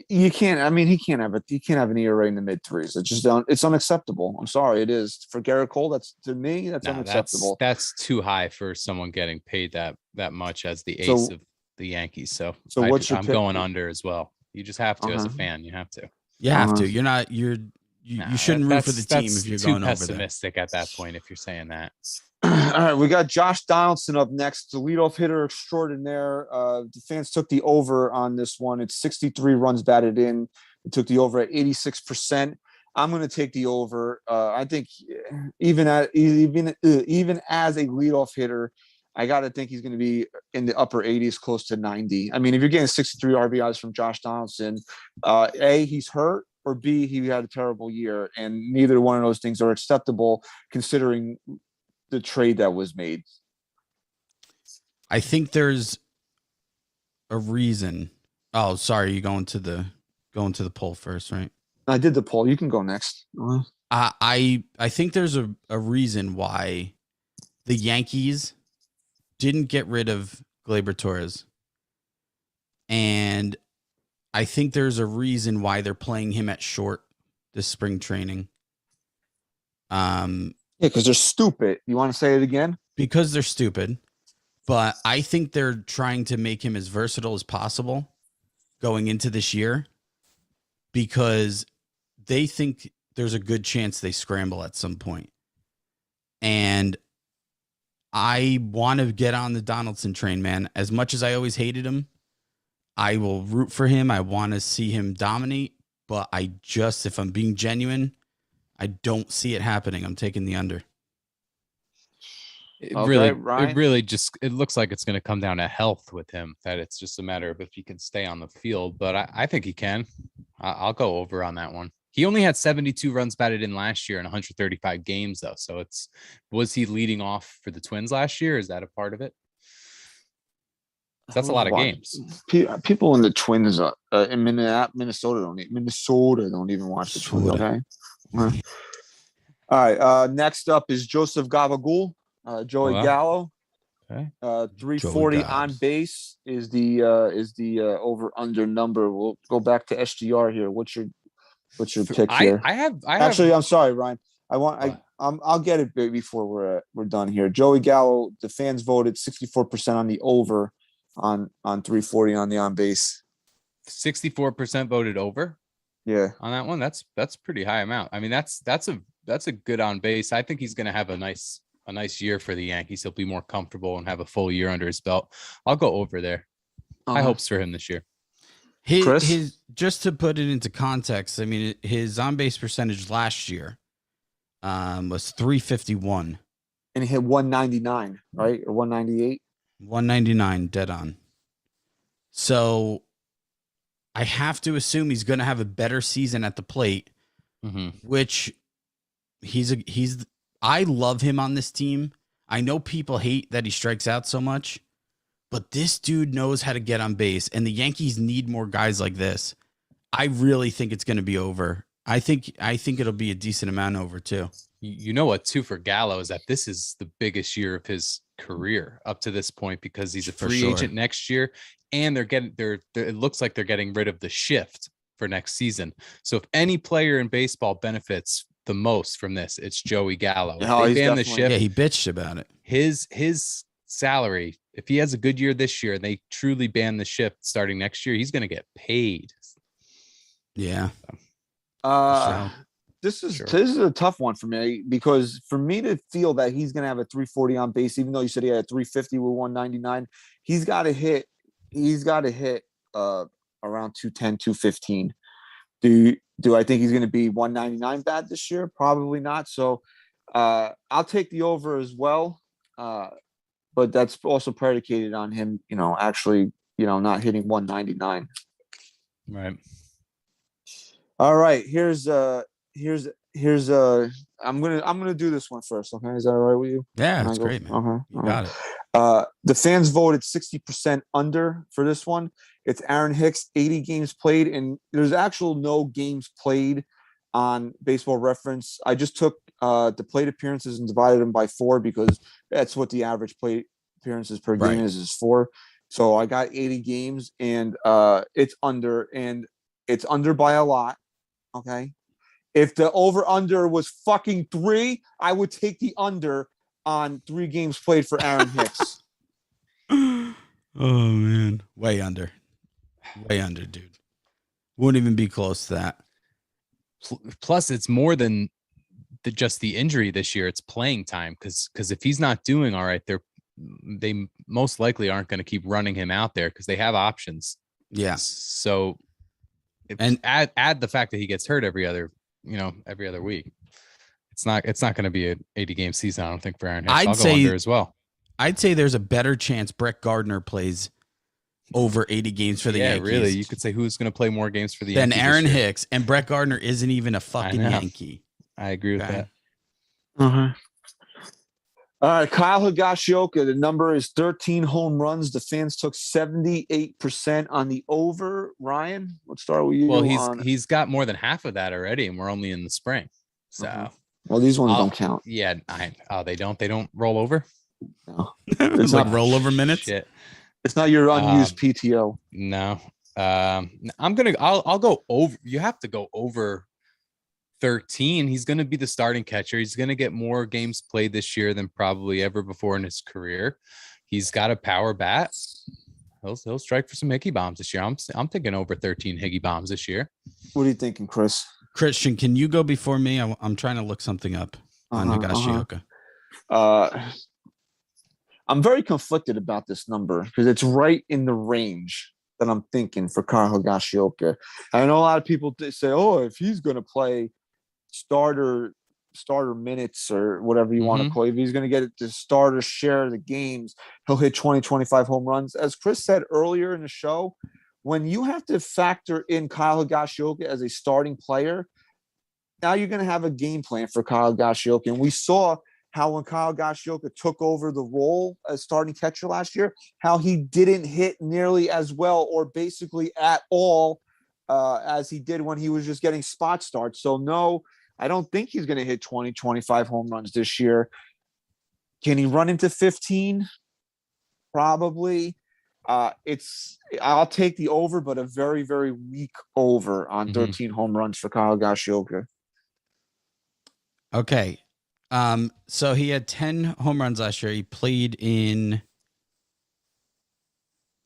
you can't. I mean, he can't have an ERA in the mid threes. It's just it's unacceptable. I'm sorry, it is for Garrett Cole. That's to me, that's Nah, unacceptable. that's too high for someone getting paid that much as the So- ace of the Yankees. So what's your I'm pick? going under as well. You just have to as a Uh-huh. fan. You have to. You have Uh-huh. to. You're not. You Nah, shouldn't root for the team that's if you're too going over there. pessimistic at that point. If you're saying that. All right, we got Josh Donaldson up next, the leadoff hitter extraordinaire. The fans took the over on this one. It's 63 runs batted in. It took the over at 86%. I'm going to take the over. I think even as a leadoff hitter, I got to think he's going to be in the upper 80s, close to 90. I mean, if you're getting 63 RBIs from Josh Donaldson, A, he's hurt, or B, he had a terrible year, and neither one of those things are acceptable considering the trade that was made. I think there's a reason. Oh, sorry, you going to the poll first, right? I did the poll. You can go next. I think there's a reason why the Yankees didn't get rid of Gleyber Torres, and I think there's a reason why they're playing him at short this spring training. Yeah, because they're stupid. You want to say it again? Because they're stupid, but I think they're trying to make him as versatile as possible going into this year because they think there's a good chance they scramble at some point. And I want to get on the Donaldson train, man. As much as I always hated him, I will root for him. I want to see him dominate, but if I'm being genuine, I don't see it happening. I'm taking the under. It Okay, Ryan? it looks like it's going to come down to health with him, that it's just a matter of if he can stay on the field, but I think he can. I'll go over on that one. He only had 72 runs batted in last year in 135 games though. So was he leading off for the Twins last year? Is that a part of it? That's a lot of games. People in the Twins in Minnesota don't even watch the Twins. Okay. All right. Next up is Joseph Gabagool. Joey Wow. Gallo. Okay. 340 Joey on Gabs. base is the over under number. We'll go back to SGR here. What's your pick here? Actually, I'm sorry, Ryan. I'll get it before we're done here. Joey Gallo, the fans voted 64% on the over on 340 on the on base. 64% voted over Yeah. on that one. That's pretty high amount. I mean, that's a good on base. I think he's going to have a nice year for the Yankees. He'll be more comfortable and have a full year under his belt. I'll go over there. High hopes for him this year. His just to put it into context, I mean, his on base percentage last year was 351. And he hit 199, right? Or 198. 199 dead on. So I have to assume he's going to have a better season at the plate, which I love him on this team. I know people hate that he strikes out so much, but this dude knows how to get on base, and the Yankees need more guys like this. I really think it's going to be over. I think it'll be a decent amount over too. You know what, too, for Gallo is that this is the biggest year of his career up to this point because he's a free agent next year, and it looks like they're getting rid of the shift for next season. So if any player in baseball benefits the most from this, it's Joey Gallo. Oh, if they ban the shift, Yeah, he bitched about it. His salary, if he has a good year this year and they truly ban the shift starting next year, he's going to get paid. Yeah. This is a tough one for me because for me to feel that he's going to have a 340 on base, even though you said he had a 350 with 199, he's got to hit around 210, 215. Do I think he's going to be 199 bad this year? Probably not. So I'll take the over as well. But that's also predicated on him, actually, not hitting 199. Right. All right, here's I'm gonna do this one first. Okay, is that all right with you? Yeah, Can I it's go? great, man. Okay, You all got right. it. The fans voted 60% under for this one. It's Aaron Hicks, 80 games played, and there's actual no games played on Baseball Reference. I just took the plate appearances and divided them by 4 because that's what the average plate appearances per game Right. is 4. So I got 80 games, and it's under by a lot. Okay. If the over under was fucking 3, I would take the under on 3 games played for Aaron Hicks. Oh man, way under, dude. Wouldn't even be close to that. Plus, it's more than just the injury this year. It's playing time because if he's not doing all right, they most likely aren't going to keep running him out there because they have options. Yeah. So, And add the fact that he gets hurt every other week. It's not going to be an 80 game season. I don't think for Aaron Hicks. I'll go under as well. I'd say there's a better chance Brett Gardner plays over 80 games for the Yankees. Yeah, really. You could say who's going to play more games for the than Yankees Aaron Hicks, and Brett Gardner isn't even a fucking Yankee. I agree with Okay. that. Uh-huh. All right, Kyle Higashioka, the number is 13 home runs. The fans took 78% on the over. Ryan, let's start with you. Well, he's got more than half of that already, and we're only in the spring. So, well, these ones don't count. Yeah, they don't roll over. No, It's like rollover minutes. Shit. It's not your unused PTO. No, I'll go over. You have to go over 13. He's going to be the starting catcher. He's going to get more games played this year than probably ever before in his career. He's got a power bat. He'll strike for some Higgy bombs this year. I'm thinking over 13 Higgy bombs this year. What are you thinking, Chris? Christian, can you go before me? I'm trying to look something up on Higashioka. I'm very conflicted about this number because it's right in the range that I'm thinking for Kyle Higashioka. I know a lot of people say, "Oh, if he's going to play starter minutes or whatever you want to call it, if he's going to get the starter share of the games, he'll hit 20, 25 home runs." As Chris said earlier in the show, when you have to factor in Kyle Higashioka as a starting player, now you're going to have a game plan for Kyle Higashioka. And we saw how when Kyle Higashioka took over the role as starting catcher last year, how he didn't hit nearly as well or basically at all as he did when he was just getting spot starts. So no, I don't think he's going to hit 20, 25 home runs this year. Can he run into 15? Probably. I'll take the over, but a very, very weak over on 13 home runs for Kyle Higashioka. Okay. So he had 10 home runs last year. He played in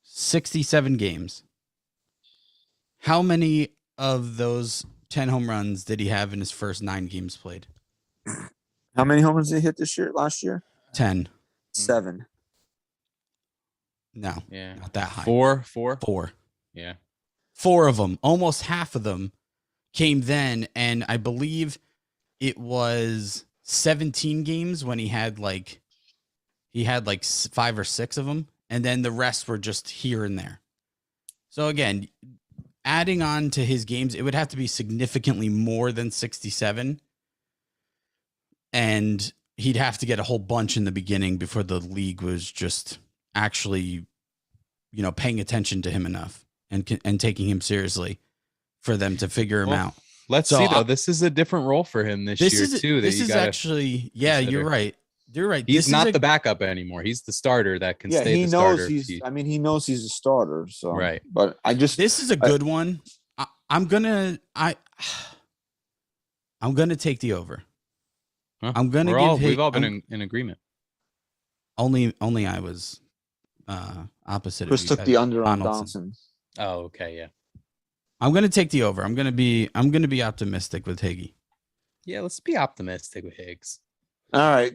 67 games. How many of those 10 home runs did he have in his first 9 games played? How many home runs did he hit last year? 10. 7. No, Yeah, not that high. 4. 4. Yeah. 4 of them, almost half of them came then. And I believe it was 17 games when he had like 5 or 6 of them. And then the rest were just here and there. So again, adding on to his games, it would have to be significantly more than 67. And he'd have to get a whole bunch in the beginning before the league was just actually, paying attention to him enough and taking him seriously for them to figure him out. Let's see, though. This is a different role for him this year, too. This is actually, yeah, consider. You're right. You're right. He's not the backup anymore. He's the starter that can stay he the knows starter. he knows he's a starter. So right. But this is a good one. I'm gonna take the over. Huh? I'm gonna we've all been in agreement. Only I was opposite. Chris of you took the under on Donaldson. Donaldson. Oh, okay, yeah. I'm gonna take the over. I'm gonna be optimistic with Higgy. Yeah, let's be optimistic with Higgs. All right.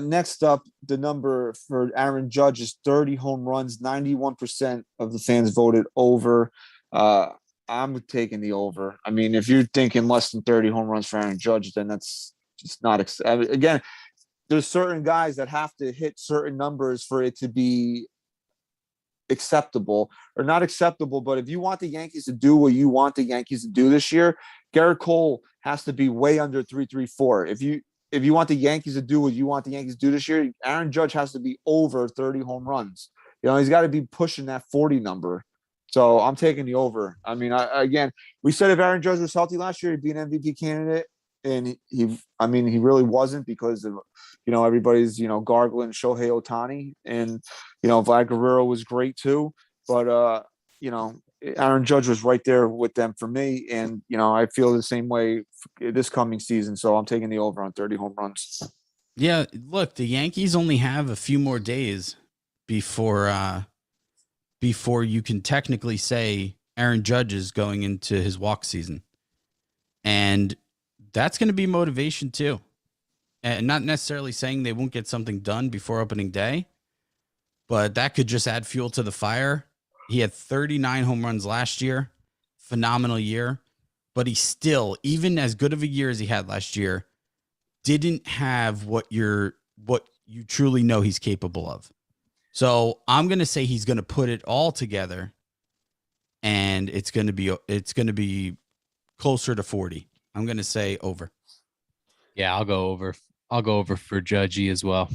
Next up, the number for Aaron Judge is 30 home runs. 91% of the fans voted over. I'm taking the over. I mean, if you're thinking less than 30 home runs for Aaron Judge, then that's just not. Again, there's certain guys that have to hit certain numbers for it to be acceptable or not acceptable. But if you want the Yankees to do what you want the Yankees to do this year, Garrett Cole has to be way under 334. If you want the Yankees to do what you want the Yankees to do this year, Aaron Judge has to be over 30 home runs. You know, he's got to be pushing that 40 number. So I'm taking the over. I mean, again, we said if Aaron Judge was healthy last year, he'd be an MVP candidate. And he really wasn't because of, everybody's, gargling Shohei Ohtani. And, Vlad Guerrero was great too. But, Aaron Judge was right there with them for me. And, I feel the same way this coming season. So I'm taking the over on 30 home runs. Yeah, look, the Yankees only have a few more days before you can technically say Aaron Judge is going into his walk season. And that's going to be motivation too. And not necessarily saying they won't get something done before opening day, but that could just add fuel to the fire. He had 39 home runs last year, phenomenal year, but he still, even as good of a year as he had last year, didn't have what you truly know he's capable of. So I'm going to say he's going to put it all together, and it's going to be closer to 40. I'm going to say over. Yeah, I'll go over. I'll go over for Judgy as well.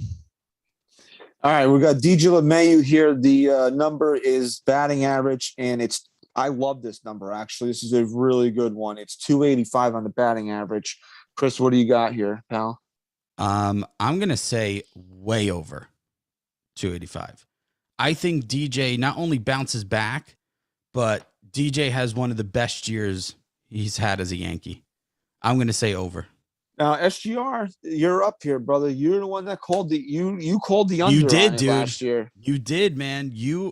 All right, we got DJ LeMahieu here. The number is batting average, and I love this number, actually. This is a really good one. It's 285 on the batting average. Chris, what do you got here, pal? I'm going to say way over 285. I think DJ not only bounces back, but DJ has one of the best years he's had as a Yankee. I'm going to say over. Now, SGR, you're up here, brother. You're the one that called you called the under. You did, on it dude. Last year. You did, man.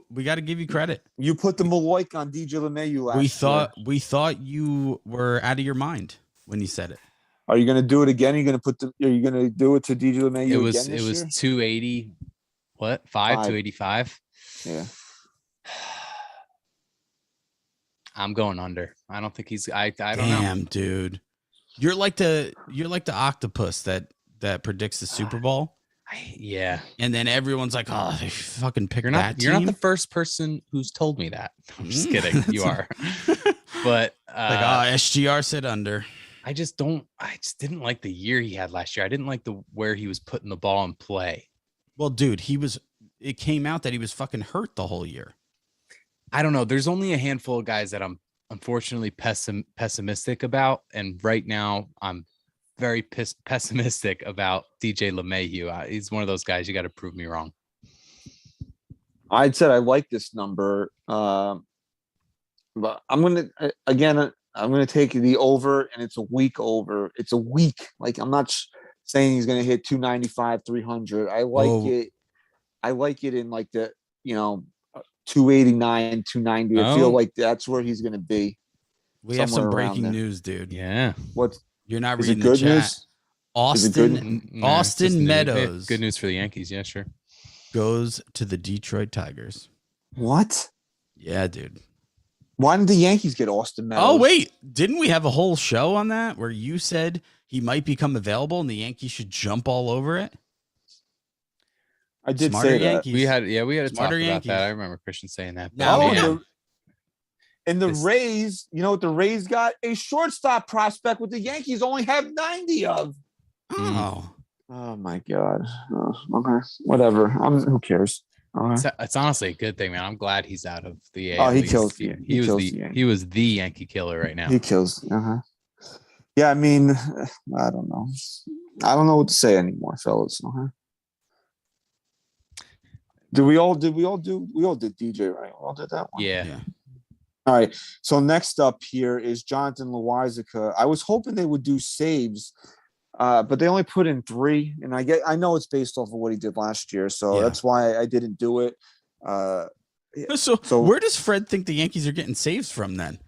We got to give you credit. You put the Maloik on DJ LeMahieu last year. We thought you were out of your mind when you said it. Are you going to do it again? Are you going to do it to DJ LeMahieu again this year? It was 280. What? 285. Yeah. I'm going under. I don't think he's. I don't know. Damn, dude. You're like the octopus that predicts the Super Bowl. Yeah. And then everyone's like, oh, they fucking picked that team. You're not the first person who's told me that. I'm just kidding. You are. But SGR said under. I just didn't like the year he had last year. I didn't like where he was putting the ball in play. Well, dude, it came out that he was fucking hurt the whole year. I don't know. There's only a handful of guys that I'm unfortunately pessimistic about. And right now I'm very pessimistic about DJ LeMahieu. He's one of those guys. You got to prove me wrong. I said I like this number. But I'm going to take the over, and it's a week over. It's a week. Like, I'm not saying he's going to hit 295, 300. I like it. I like it in like the, 289, 290. I feel like that's where he's going to be. We have some breaking news, dude. Yeah. You're not is reading it good the chat. News? Austin Meadows. Good news for the Yankees. Yeah, sure. Goes to the Detroit Tigers. What? Yeah, dude. Why didn't the Yankees get Austin Meadows? Oh, wait. Didn't we have a whole show on that where you said he might become available and the Yankees should jump all over it? I did Smarter say that. Yankees. We had a talk about Yankees. that. I remember Christian saying that. And the Rays, you know what the Rays got? A shortstop prospect with the Yankees only have 90 of. Oh. Oh my God. Oh, okay. Whatever. Who cares? It's honestly a good thing, man. I'm glad he's out of the AL. Oh, he kills. He was the Yankee killer right now. He kills. Yeah, I mean, I don't know. I don't know what to say anymore, fellas. We all did DJ, right? We all did that one. Yeah. All right. So next up here is Jonathan Loizica. I was hoping they would do saves, but they only put in 3, and I know it's based off of what he did last year, so that's why I didn't do it. So where does Fred think the Yankees are getting saves from then?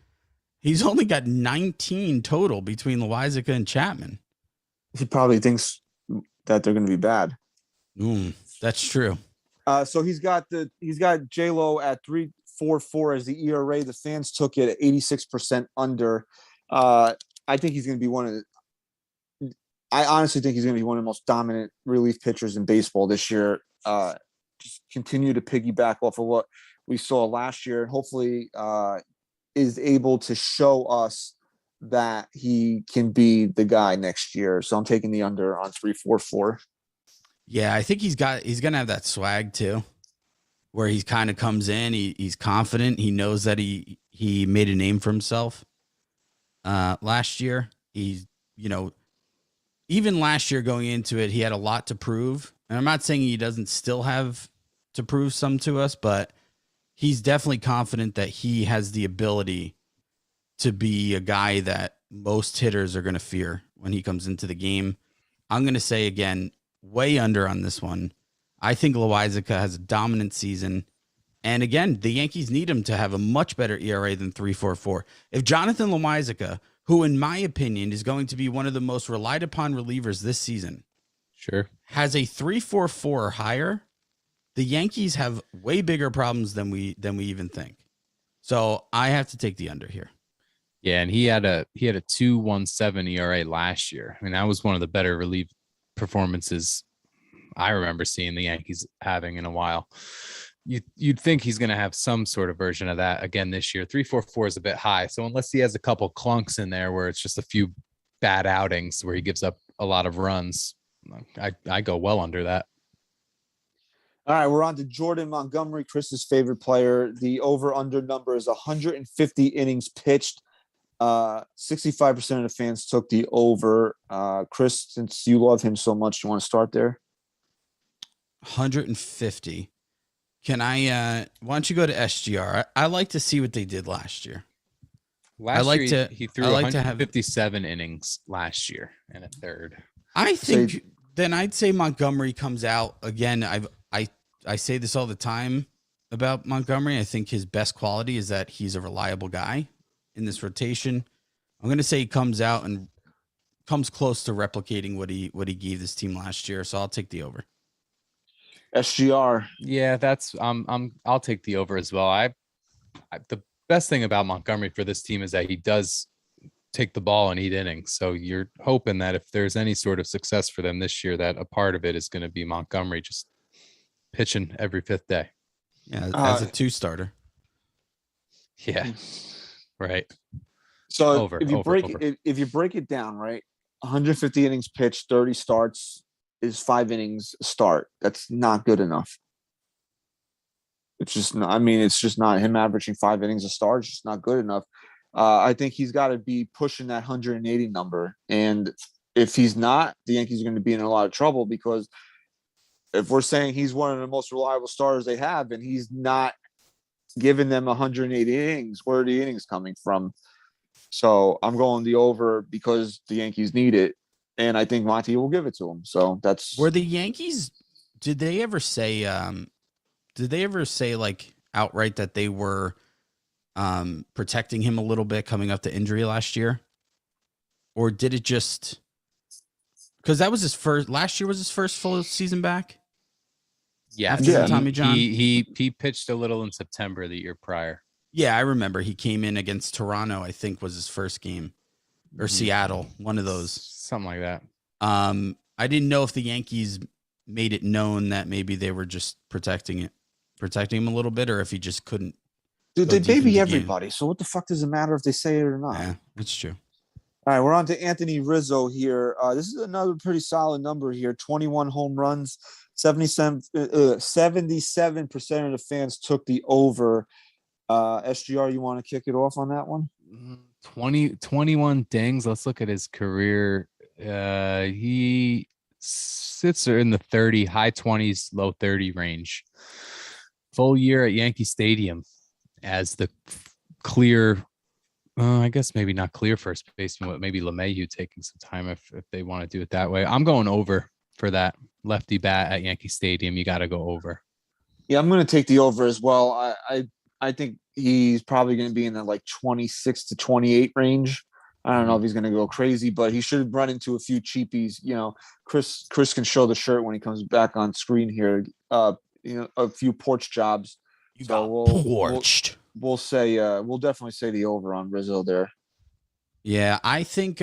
He's only got 19 total between Loizica and Chapman. He probably thinks that they're going to be bad. That's true. So he's got J-Lo at 3.44 as the ERA. The fans took it at 86% under. I think he's going to be I honestly think he's going to be one of the most dominant relief pitchers in baseball this year. Just continue to piggyback off of what we saw last year, and hopefully is able to show us that he can be the guy next year. So I'm taking the under on 344. Yeah, I think he's gonna have that swag too, where he kind of comes in, he's confident, he knows that he made a name for himself. Last year, he's, you know, even last year going into it, he had a lot to prove. And I'm not saying he doesn't still have to prove some to us, but he's definitely confident that he has the ability to be a guy that most hitters are going to fear when he comes into the game. I'm going to say again, way under on this one. I think Loizica has a dominant season. And again, the Yankees need him to have a much better ERA than 3.44. If Jonathan Loizica, who in my opinion is going to be one of the most relied upon relievers this season, Sure. has a 3.44 or higher, the Yankees have way bigger problems than we even think. So I have to take the under here. Yeah, and he had a 2.17 ERA last year. I mean, that was one of the better relief performances I remember seeing the Yankees having in a while. You'd think he's going to have some sort of version of that again this year. 3.44 is a bit high, so unless he has a couple clunks in there where it's just a few bad outings where he gives up a lot of runs, I go well under that. All right, we're on to Jordan Montgomery, Chris's favorite player. The over-under number is 150 innings pitched. 65% of the fans took the over. Chris, since you love him so much, you want to start there? 150. Can I? Why don't you go to SGR? I like to see what they did last year. He threw 157 innings last year and a third. I think then I'd say Montgomery comes out again. I say this all the time about Montgomery. I think his best quality is that he's a reliable guy in this rotation. I'm going to say he comes out and comes close to replicating what he gave this team last year. So I'll take the over. SGR. Yeah, I'll take the over as well. The best thing about Montgomery for this team is that he does take the ball and eat innings. So you're hoping that if there's any sort of success for them this year, that a part of it is going to be Montgomery just pitching every fifth day. Yeah, as a 2-starter. Yeah, right. So if you break it down, right, 150 innings pitched, 30 starts is 5 innings a start. That's not good enough. It's just not, it's just not him averaging 5 innings a start. It's just not good enough. I think he's got to be pushing that 180 number. And if he's not, the Yankees are going to be in a lot of trouble, because if we're saying he's one of the most reliable starters they have and he's not giving them 180 innings, where are the innings coming from? So I'm going the over because the Yankees need it. And I think Monty will give it to him. So that's where the Yankees. Did they ever say like outright that they were protecting him a little bit coming up to injury last year? Or did it just because that was his first last year was his first full season back? Yeah, after Tommy John. He pitched a little in September the year prior. Yeah, I remember he came in against Toronto, I think was his first game, or Seattle, one of those. Something like that. I didn't know if the Yankees made it known that maybe they were just protecting him a little bit, or if he just couldn't. Dude, they baby everybody. So what the fuck does it matter if they say it or not? Yeah, that's true. All right, we're on to Anthony Rizzo here. This is another pretty solid number here. 21 home runs, 77% of the fans took the over. SGR, you want to kick it off on that one? 21 dings. Let's look at his career. He sits in the high 20s, low 30 range. Full year at Yankee Stadium as the clear, I guess maybe not clear first baseman, but maybe LeMahieu taking some time if they want to do it that way. I'm going over for that lefty bat at Yankee Stadium. You got to go over. Yeah, I'm going to take the over as well. I think he's probably going to be in the like 26 to 28 range. I don't know if he's going to go crazy, but he should run into a few cheapies. You know, Chris can show the shirt when he comes back on screen here. A few porch jobs. You got porched. We'll definitely say the over on Rizzo there. Yeah, I think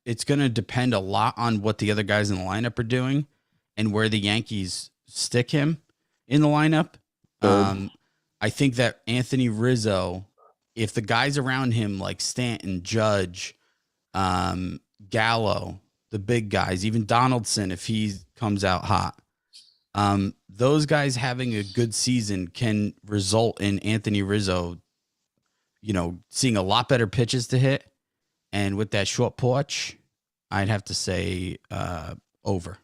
it's going to depend a lot on what the other guys in the lineup are doing and where the Yankees stick him in the lineup. I think that Anthony Rizzo, if the guys around him like Stanton, Judge, Gallo, the big guys, even Donaldson, if he comes out hot. Those guys having a good season can result in Anthony Rizzo, seeing a lot better pitches to hit. And with that short porch, I'd have to say over.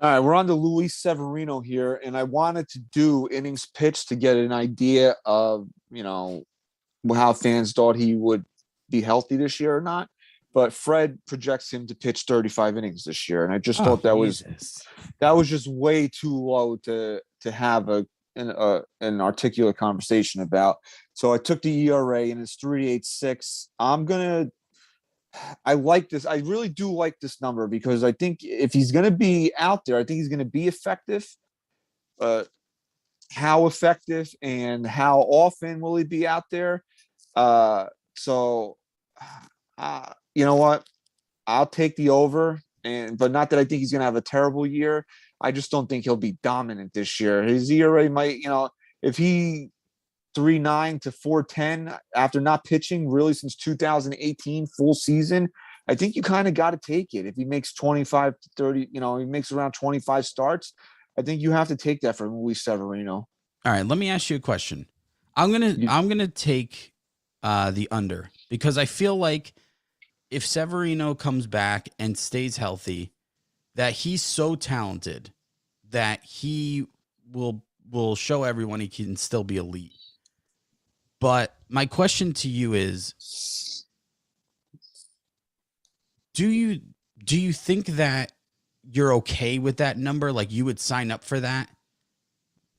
All right, we're on to Luis Severino here, and I wanted to do innings pitched to get an idea of, how fans thought he would be healthy this year or not. But Fred projects him to pitch 35 innings this year, and I just thought that was just way too low to have an articulate conversation about. So I took the ERA, and it's 3.86. I like this. I really do like this number because I think if he's going to be out there, I think he's going to be effective. How effective and how often will he be out there? You know what? I'll take the over, but not that I think he's going to have a terrible year. I just don't think he'll be dominant this year. His ERA might, if he 3.9 to 4.10 after not pitching really since 2018 full season, I think you kind of got to take it. If he makes 25 to 30, he makes around 25 starts, I think you have to take that from Luis Severino. All right, let me ask you a question. I'm gonna take the under because I feel like if Severino comes back and stays healthy, that he's so talented that he will show everyone he can still be elite. But my question to you is, do you think that you're okay with that number? Like you would sign up for that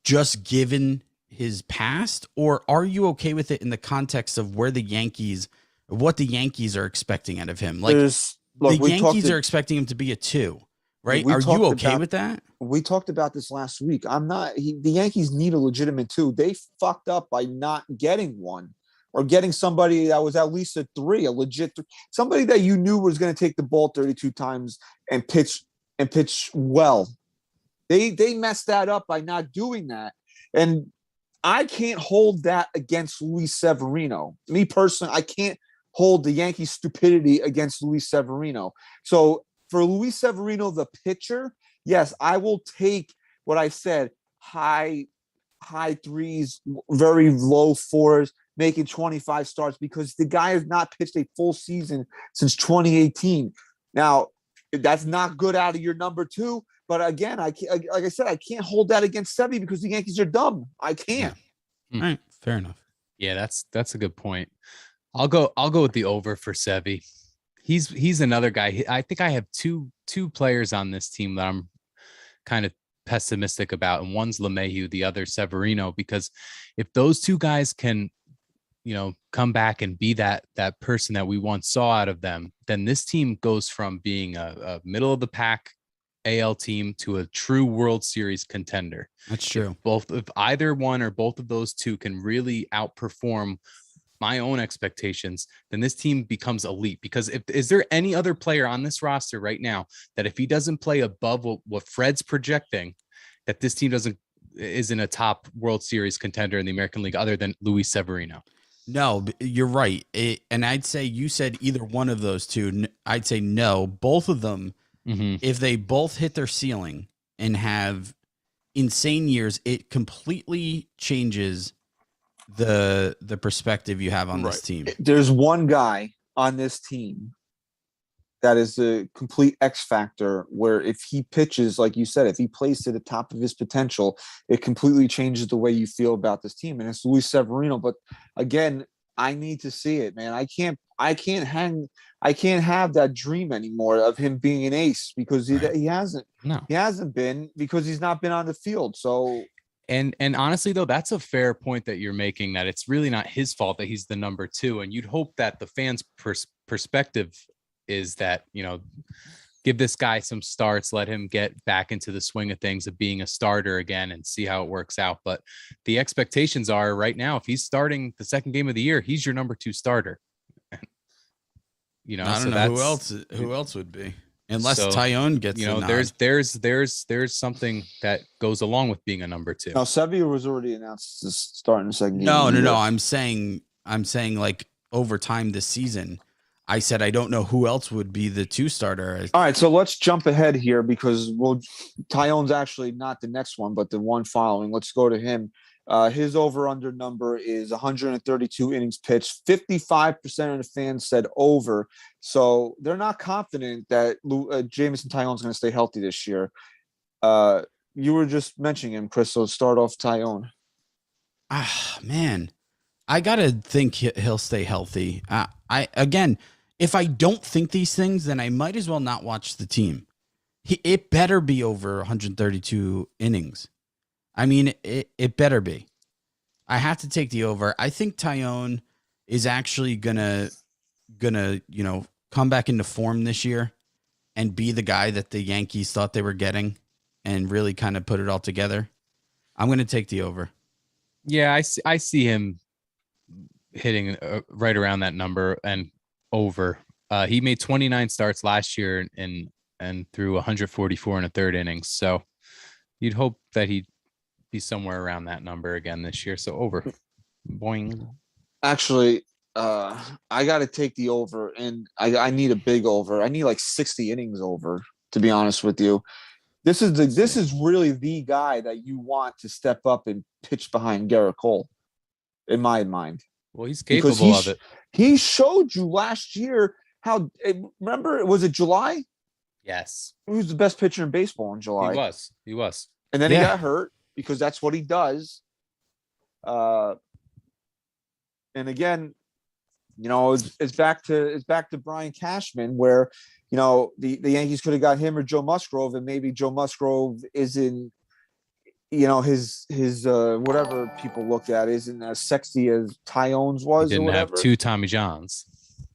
just given his past? Or are you okay with it in the context of what the Yankees are expecting out of him? Like the Yankees are expecting him to be a 2, right? Are you okay with that? We talked about this last week. The Yankees need a legitimate 2. They fucked up by not getting one or getting somebody that was at least a 3, a legit somebody that you knew was going to take the ball 32 times and pitch well. They messed that up by not doing that. And I can't hold that against Luis Severino. Me personally, I can't hold the Yankees' stupidity against Luis Severino. So for Luis Severino, the pitcher, yes, I will take what I said, high 3s, very low 4s, making 25 starts because the guy has not pitched a full season since 2018. Now, that's not good out of your number 2. But again, like I said, I can't hold that against Sevy because the Yankees are dumb. I can't. Yeah. All right, fair enough. Yeah, that's a good point. I'll go with the over for Sevy. He's another guy. I think I have two players on this team that I'm kind of pessimistic about, and one's LeMahieu, the other Severino, because if those two guys can, come back and be that person that we once saw out of them, then this team goes from being a middle of the pack AL team to a true World Series contender. That's true. If either one or both of those two can really outperform my own expectations, then this team becomes elite. Because is there any other player on this roster right now that if he doesn't play above what Fred's projecting, that this team isn't a top World Series contender in the American League other than Luis Severino? No, you're right. And I'd say you said either one of those two. I'd say no. Both of them, if they both hit their ceiling and have insane years, it completely changes the perspective you have on this team. There's one guy on this team that is a complete X factor where if he pitches, like you said, if he plays to the top of his potential, it completely changes the way you feel about this team. And it's Luis Severino. But again, I need to see it, man. I can't have that dream anymore of him being an ace because he hasn't been, because he's not been on the field. So And honestly, though, that's a fair point that you're making, that it's really not his fault that he's the number 2. And you'd hope that the fans' perspective is that, give this guy some starts, let him get back into the swing of things of being a starter again and see how it works out. But the expectations are right now, if he's starting the second game of the year, he's your number 2 starter. I don't know who else would be. Unless Tyone gets, there's something that goes along with being a number 2. Now, Sevilla was already announced to start in the second game. No. I'm saying like over time this season, I said I don't know who else would be the 2 starter. All right, so let's jump ahead here because Tyone's actually not the next one, but the one following. Let's go to him. His over/under number is 132 innings pitched. 55% of the fans said over, so they're not confident that Jameson Tyone's going to stay healthy this year. You were just mentioning him, Chris. So start off Tyone. Man, I gotta think he'll stay healthy. Again, if I don't think these things, then I might as well not watch the team. It better be over 132 innings. I mean, it better be. I have to take the over. I think Tyone is actually gonna come back into form this year and be the guy that the Yankees thought they were getting and really kind of put it all together. I'm gonna take the over. Yeah, I see him hitting right around that number and over. He made 29 starts last year and threw 144 in a third innings. So you'd hope that he'd be somewhere around that number again this year. So over. Boing. Actually, I got to take the over, and I need a big over. I need like 60 innings over, to be honest with you. This is really the guy that you want to step up and pitch behind Garrett Cole, in my mind. Well, he's capable of it. He showed you last year how. Remember, was it July? Yes, He was the best pitcher in baseball in July. He was, and then he got hurt because that's what he does. And again, it's back to Brian Cashman, where the Yankees could have got him or Joe Musgrove, and maybe Joe Musgrove isn't, his whatever people look at isn't as sexy as Tyone's was. He didn't have 2 Tommy Johns.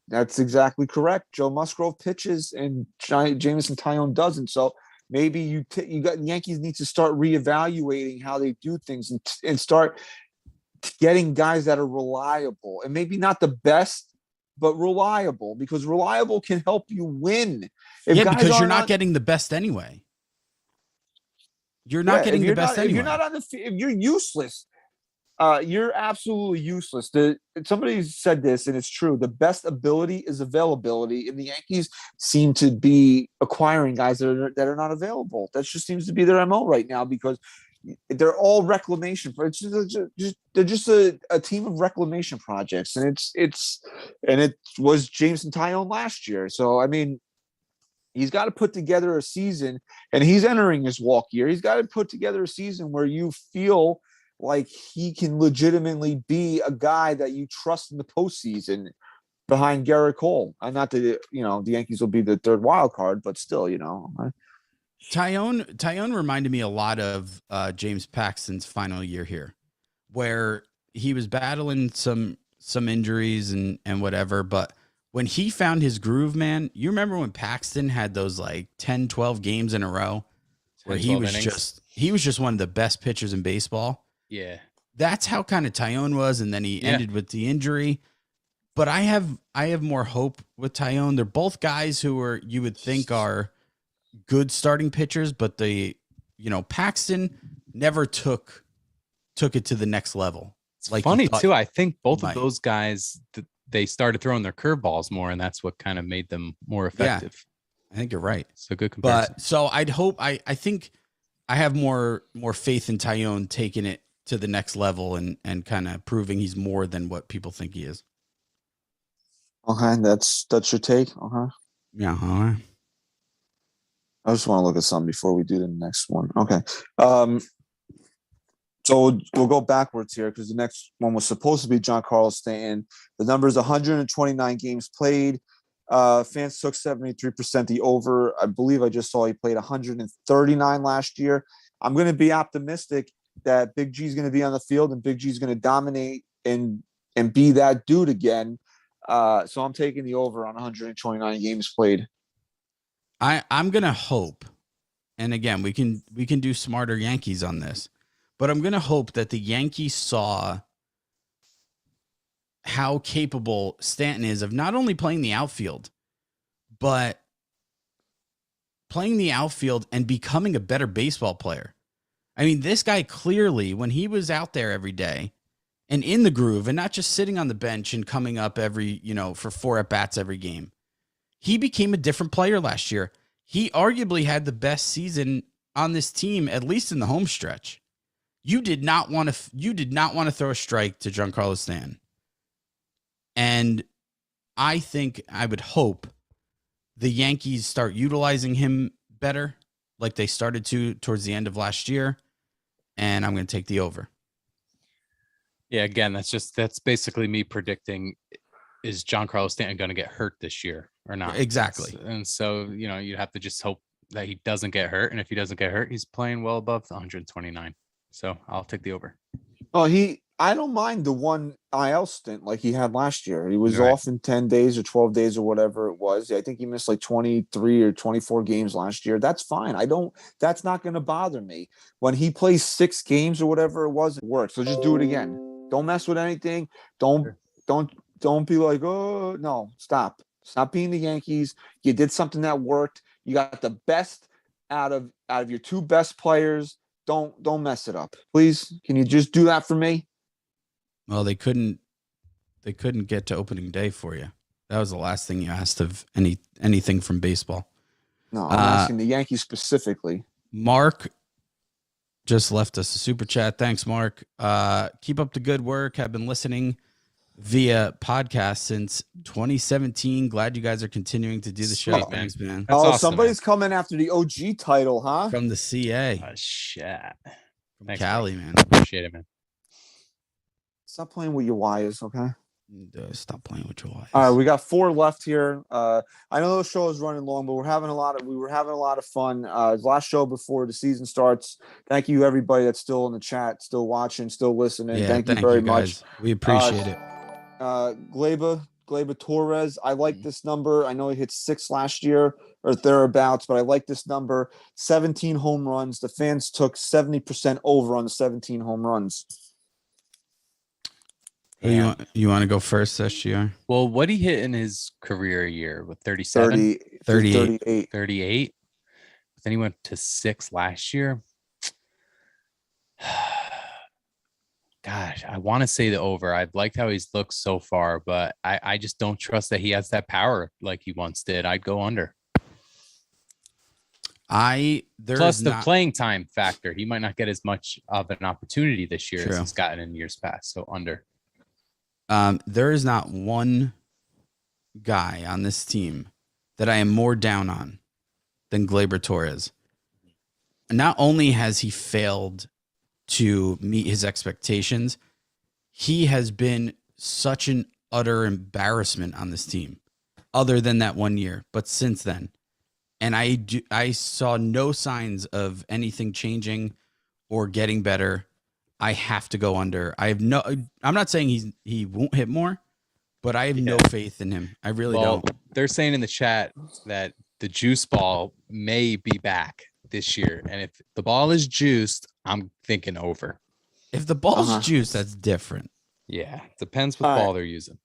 That's exactly correct. Joe Musgrove pitches and Jameson Tyone doesn't. So maybe you got Yankees need to start reevaluating how they do things and start getting guys that are reliable, and maybe not the best, but reliable, because reliable can help you win. Because you're not getting the best anyway. You're not getting the best anyway. If you're not on the field, you're useless. You're absolutely useless. Somebody said this, and it's true. The best ability is availability, and the Yankees seem to be acquiring guys that are not available. That just seems to be their MO right now, because they're all reclamation. They're just a team of reclamation projects, and it was Jameson Tyone last year. So I mean, he's got to put together a season, and he's entering his walk year. He's got to put together a season where you feel like he can legitimately be a guy that you trust in the postseason behind Garrett Cole. And not that the Yankees will be the third wild card, but still, Tyone reminded me a lot of James Paxton's final year here, where he was battling some injuries and whatever, but when he found his groove, man, you remember when Paxton had those like 10, 12 games in a row where he was just one of the best pitchers in baseball. Yeah. That's how kind of Tyone was, and then he ended with the injury. But I have more hope with Tyone. They're both guys who you would think are good starting pitchers, but Paxton never took it to the next level. It's like funny too. I think both of those guys, they started throwing their curveballs more, and that's what kind of made them more effective. Yeah, I think you're right. So good comparison. But so I'd hope. I think I have more faith in Tyone taking it to the next level and kind of proving he's more than what people think he is. Okay, that's your take. Yeah. All right. I just want to look at something before we do the next one. Okay. So we'll go backwards here, because the next one was supposed to be Giancarlo Stanton. The number is 129 games played. Fans took 73% the over. I believe I just saw he played 139 last year. I'm going to be optimistic that Big G is going to be on the field, and Big G is going to dominate and be that dude again. So I'm taking the over on 129 games played. I'm going to hope, and again, we can do smarter Yankees on this, but I'm going to hope that the Yankees saw how capable Stanton is of not only playing the outfield, but playing the outfield and becoming a better baseball player. I mean, this guy clearly, when he was out there every day, and in the groove and not just sitting on the bench and coming up every, for 4 at-bats every game. He became a different player last year. He arguably had the best season on this team, at least in the home stretch. You did not want to throw a strike to Giancarlo Stanton. And I would hope the Yankees start utilizing him better, like they started to towards the end of last year. And I'm going to take the over. Yeah, again, that's basically me predicting, is Giancarlo Stanton going to get hurt this year or not? Exactly. And so, you have to just hope that he doesn't get hurt. And if he doesn't get hurt, he's playing well above the 129. So I'll take the over. Oh, I don't mind the one IL stint like he had last year. He was Right. off in 10 days or 12 days or whatever it was. I think he missed like 23 or 24 games last year. That's fine. That's not going to bother me. When he plays 6 games or whatever it was, it works. So just do it again. Don't mess with anything. Don't be like, oh no, stop being the Yankees. You did something that worked. You got the best out of your 2 best players. Don't mess it up, please. Can you just do that for me? Well, they couldn't get to opening day for you. That was the last thing you asked of anything from baseball. No, I'm asking the Yankees specifically. Mark just left us a super chat. Thanks, Mark. Keep up the good work. I've been listening via podcast since 2017. Glad you guys are continuing to do the show. Sweet, man. Thanks, man. That's awesome, Somebody's coming after the OG title, huh? From the CA. Shit. From Thanks, Cali, man. Appreciate it, man. Stop playing with your wires, okay? Stop playing with your wife. All right, we got 4 left here. I know the show is running long, but we were having a lot of fun. Last show before the season starts. Thank you, everybody that's still in the chat, still watching, still listening. Yeah, thank you very much. We appreciate it. Gleba Torres, I like this number. I know he hit 6 last year or thereabouts, but I like this number. 17 home runs. The fans took 70% over on the 17 home runs. You want to go first, SGR? Well, what he hit in his career year with 37? 38. 38. But then he went to 6 last year. Gosh, I want to say the over. I've liked how he's looked so far, but I just don't trust that he has that power like he once did. I'd go under. Plus the playing time factor. He might not get as much of an opportunity this year as he's gotten in years past. So under. There is not one guy on this team that I am more down on than Gleyber Torres. Not only has he failed to meet his expectations, he has been such an utter embarrassment on this team, other than that 1 year. But since then, and I saw no signs of anything changing or getting better. I have to go under. I'm not saying he won't hit more, but I have no faith in him. I really don't. They're saying in the chat that the juice ball may be back this year. And if the ball is juiced, I'm thinking over. If the ball's juiced, that's different. Yeah. Depends what ball they're using.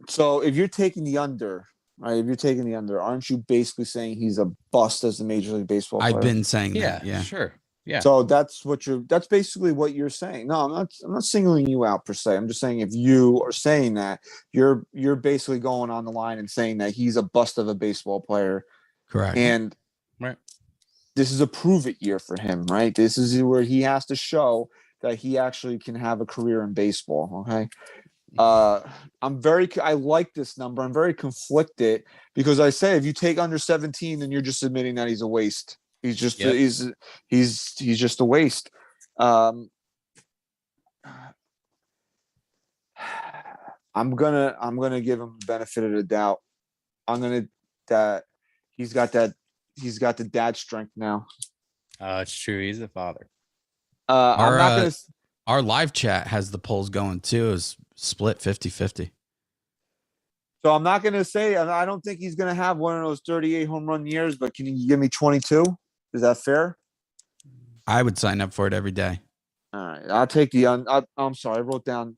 So if you're taking the under, right? If you're taking the under, aren't you basically saying he's a bust as a Major League Baseball player? I've been saying that. Yeah. Sure. Yeah. So that's basically what you're saying. No, I'm not singling you out per se. I'm just saying if you are saying that, you're basically going on the line and saying that he's a bust of a baseball player. Correct. And this is a prove it year for him, right? This is where he has to show that he actually can have a career in baseball. Okay. I like this number. I'm very conflicted because I say if you take under 17, then you're just admitting that he's a waste. He's just he's just a waste. I'm gonna give him the benefit of the doubt. He's got the dad strength now. It's true. He's a father. Our live chat has the polls going too. Is split 50-50. So I'm not gonna say I don't think he's gonna have one of those 38 home run years, but can you give me 22? Is that fair? I would sign up for it every day. All right, I'll take the. I'm sorry, I wrote down.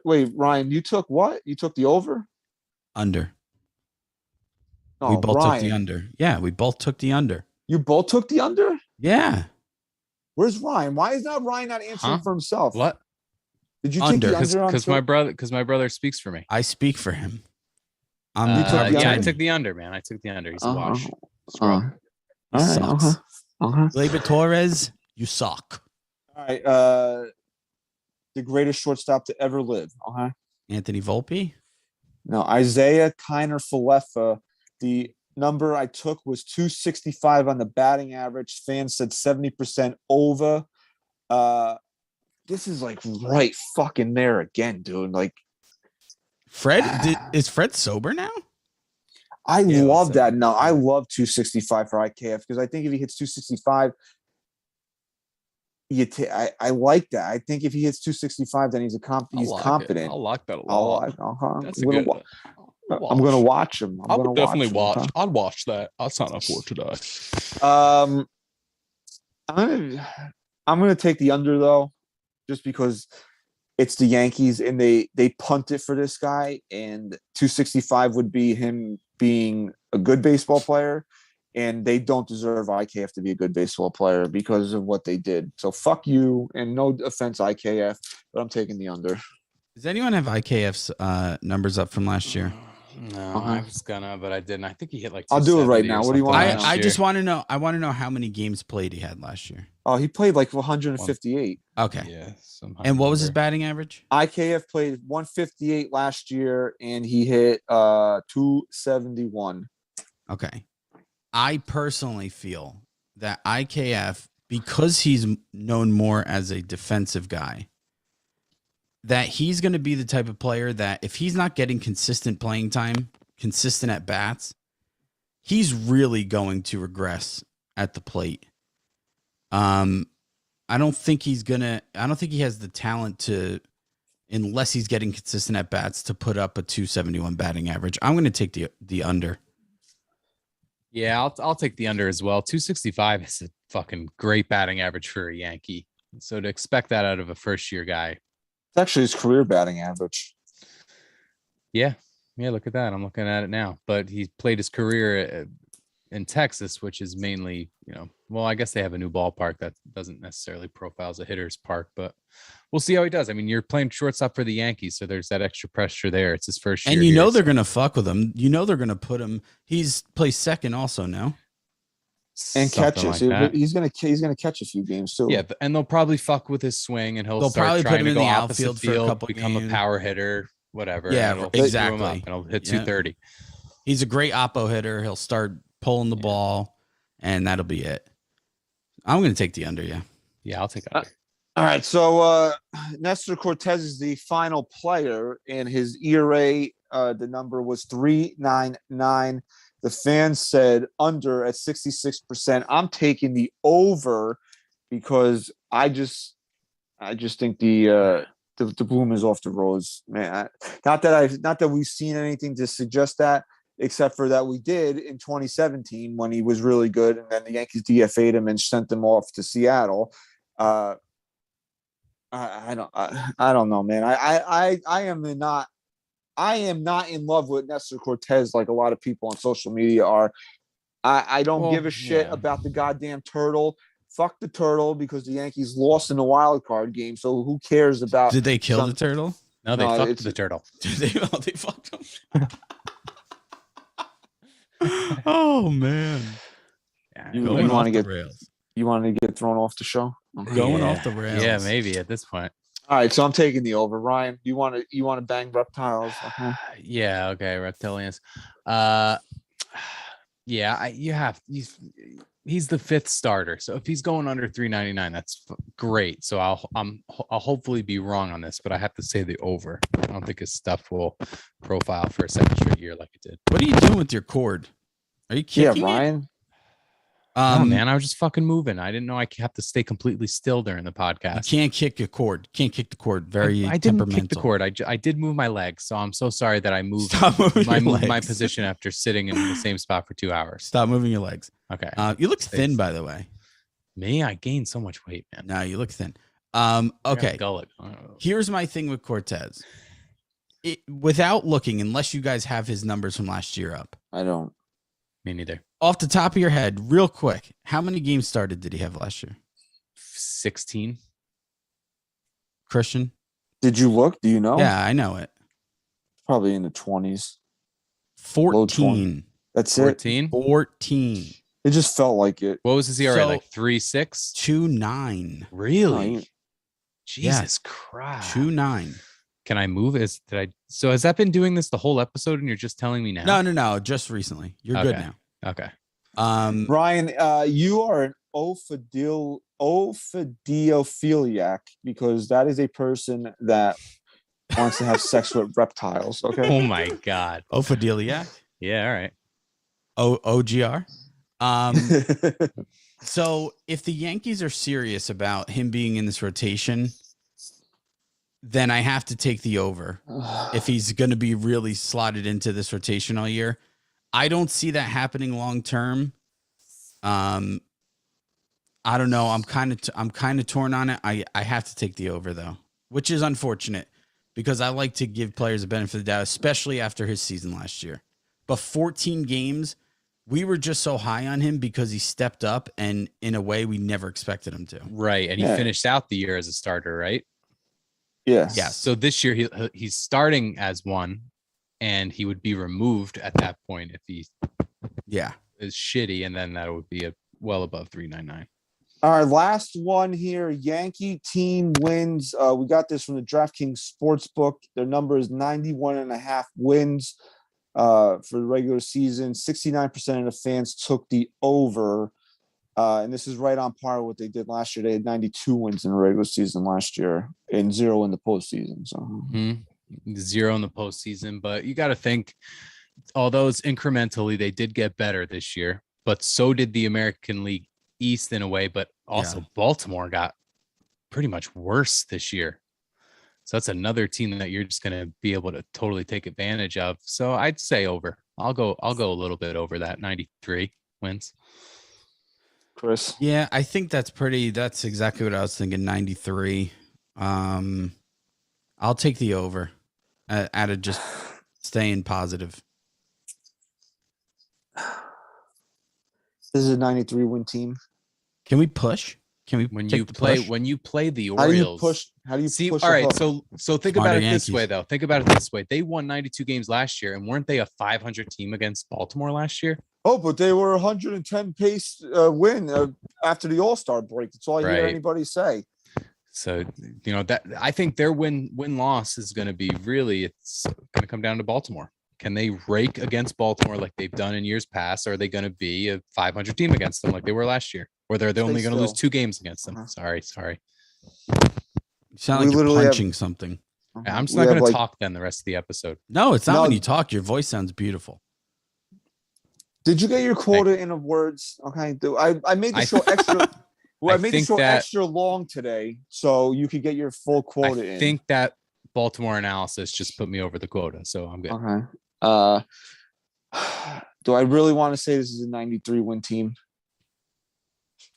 Wait, Ryan, you took what? You took the over? Under. No, we both Ryan. took the under. Yeah, we both took the under. You both took the under? Yeah. Where's Ryan? Why is Ryan not answering for himself? What? Did you Under. take the under on Because my brother speaks for me. I speak for him. You took the Yeah, I under? took the under, man. I took the under. He's a wash. All Scrub. He sucks. right. Gleyber Torres, you suck. All right. The greatest shortstop to ever live. Anthony Volpe. No, Isaiah Kiner Falefa. The number I took was 265 on the batting average. Fans said 70% over. This is like right fucking there again, dude. Like Fred, is Fred sober now? I Yeah, love so- that. No, I love 265 for IKF because I think if he hits 265, I like that. I think if he hits 265, then he's competent. I'll like that a I'll lot. like- That's I'm a gonna good. wa- I'm gonna watch him. I would definitely him, watch. okay? I'd watch that. I'd sign up for it today. I'm gonna take the under though, just because it's the Yankees and they punt it for this guy, and 265 would be him being a good baseball player, and they don't deserve IKF to be a good baseball player because of what they did. So fuck you, and no offense IKF, but I'm taking the under. Does anyone have IKF's numbers up from last year? No, I was gonna, but I didn't. I think he hit like. I'll do it right 270 now. or What do you something want? last I year. just want to know. I want to know how many games played he had last year. Oh, he played like 158. Okay. Yeah. Somehow And what was his remember. batting average? IKF played 158 last year, and he hit 271. Okay. I personally feel that IKF, because he's known more as a defensive guy, that he's going to be the type of player that if he's not getting consistent playing time, consistent at bats, he's really going to regress at the plate. I don't think he has the talent to, unless he's getting consistent at bats, to put up a 271 batting average. I'm going to take the under. Yeah, I'll take the under as well. 265 is a fucking great batting average for a Yankee. So to expect that out of a first year guy. It's actually his career batting average. Yeah. Yeah, look at that. I'm looking at it now. But he played his career in Texas, which is mainly, well, I guess they have a new ballpark that doesn't necessarily profile as a hitter's park, but we'll see how he does. I mean, you're playing shortstop for the Yankees, so there's that extra pressure there. It's his first year. And here, they're so- going to fuck with him. They're going to put him. He's plays second also now. And something catches. like that. He's gonna catch a few games too. Yeah, and they'll probably fuck with his swing, and he'll They'll start probably put trying him to in go the opposite outfield for a field, couple become a games. power hitter, whatever. Yeah, and it'll screw him exactly. up, and he'll hit Yeah. 230. He's a great oppo hitter. He'll start pulling the ball, and that'll be it. I'm going to take the under. Yeah. Yeah, I'll take under. All right. So Nestor Cortez is the final player, and his ERA, the number was 3.99. The fans said under at 66%. I'm taking the over because I just think the bloom is off the rose, man. Not that we've seen anything to suggest that, except for that we did in 2017 when he was really good, and then the Yankees DFA'd him and sent him off to Seattle. I don't know, man. I am not in love with Nestor Cortez like a lot of people on social media are. I don't give a shit about the goddamn turtle. Fuck the turtle because the Yankees lost in the wild card game. So who cares about? Did they kill the turtle? No, they No, fucked it's- the turtle. Did they? Oh, they fucked him. Oh man. Yeah, You Going wanna off the get- rails. You wanted to get thrown off the show? Okay. Going Yeah. off the rails. Yeah, maybe at this point. All right, so I'm taking the over. Ryan, you want to bang reptiles? Uh-huh. Yeah, okay, reptilians. Yeah, he's the fifth starter. So if he's going under 399, that's great. So I'll hopefully be wrong on this, but I have to say the over. I don't think his stuff will profile for a second straight year like it did. What are you doing with your cord? Are you Yeah, kicking it? Ryan. Oh man, I was just fucking moving. I didn't know I have to stay completely still during the You podcast. can't kick a cord. Can't kick the cord. Very I didn't temperamental. kick the cord. I did move my legs, so I'm so sorry that I moved Stop moving my your legs. position after sitting in the same spot for 2 hours. Stop moving your legs. Okay. You look thin, by the way. Me, I gained so much weight, man. No, you look thin. I got a Okay. gullet. Here's my thing with Cortez. Without looking, unless you guys have his numbers from last year up, I don't. Me neither. off the top of your head, real quick, how many games started did he have last year? 16. Christian? Did you look? Do you know? Yeah, I know it. Probably in the 20s. 14. That's it. 14. 14. It just felt like it. What was his ERA? So- Like 3.6? 2.9. Really? Oh, Jesus Christ. 2.9. Can I move? So has that been doing this the whole episode and you're just telling me now? No. Just recently. You're good Okay. now. Okay. Brian, you are an ophidiophiliac because that is a person that wants to have sex with reptiles. Okay. Oh my God. Ophelia. Yeah. All right. OGR. So if the Yankees are serious about him being in this rotation, then I have to take the over. If he's going to be really slotted into this rotation all year, I don't see that happening long term. I don't know. I'm kind of torn on it. I have to take the over though, which is unfortunate because I like to give players a benefit of the doubt, especially after his season last year. But 14 games, we were just so high on him because he stepped up and in a way we never expected him to. Right. And he finished out the year as a starter, right? Yes. Yeah. So this year he's starting as one and he would be removed at that point if he is shitty. And then that would be well above 399. All right, last one here. Yankee team wins. We got this from the DraftKings Sportsbook. Their number is 91.5 wins for the regular season. 69% of the fans took the over. And this is right on par with what they did last year. They had 92 wins in the regular season last year and 0 in the postseason. So 0 in the postseason. But you got to think, although it's incrementally, they did get better this year, but so did the American League East in a way, but also Baltimore got pretty much worse this year. So that's another team that you're just going to be able to totally take advantage of. So I'd say over. I'll go a little bit over that 93 wins. Chris. Yeah, I think that's exactly what I was thinking. 93. I'll take the over out of just staying positive. This is a 93 win team. Can we push? Can we when take you the play push? when you play the Orioles? How do you see? push All right, hook? so think Smarter about it Yankees. this way, though. Think about it this way. They won 92 games last year, and weren't they a 500 team against Baltimore last year? Oh, but they were 110 pace win after the All-Star break. That's all I hear anybody say. So, you know, that I think their win-loss is going to be it's going to come down to Baltimore. Can they rake against Baltimore like they've done in years past? Or are they going to be a 500 team against them like they were last year? Or they're only going to lose 2 games against them? Sorry. You sound like you're punching something. I'm just not going to talk then the rest of the episode. No, it's not when you talk. Your voice sounds beautiful. Did you get your quota in of words? Okay. I made the show extra. Well, I made the show extra long today, so you could get your full quota in. I think that Baltimore analysis just put me over the quota, so I'm good. Okay. Do I really want to say this is a 93 win team?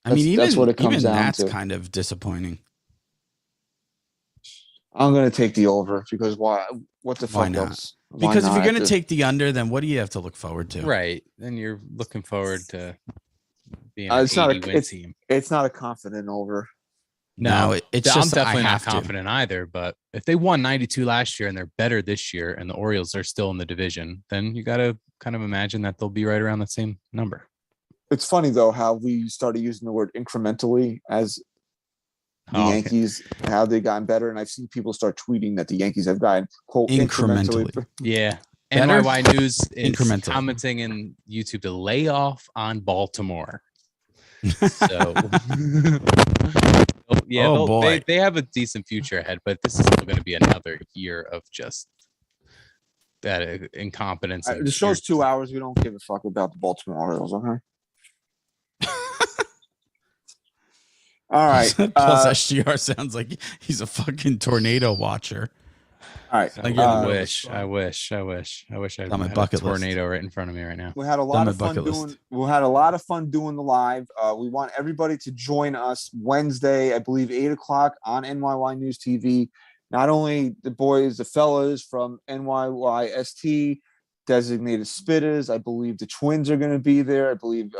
That's what it comes down that's to. Kind of disappointing. I'm going to take the over because why? What the fuck not? else? Because if you're going to take the under, then what do you have to look forward to? Right. Then you're looking forward to being an 80-win team. It's not a confident over. No, it's just I'm definitely not confident either. But if they won 92 last year and they're better this year and the Orioles are still in the division, then you got to kind of imagine that they'll be right around the same number. It's funny, though, how we started using the word incrementally as the Yankees, how they've gotten better. And I've seen people start tweeting that the Yankees have gotten, quote, incrementally. Yeah. Better? NYY News is commenting in YouTube to lay off on Baltimore. So, yeah, they have a decent future ahead, but this is still going to be another year of just that incompetence. The show's 2 hours. We don't give a fuck about the Baltimore Orioles, okay? All right. Plus, SGR sounds like he's a fucking tornado watcher. All right. Like I wish I had my a bucket tornado right in front of me right now. We had a lot of fun doing. We had a lot of fun doing the live. We want everybody to join us Wednesday, I believe, 8:00 on NyynewsTV. Not only the fellas from NYYST, designated spitters. I believe the twins are going to be there. I believe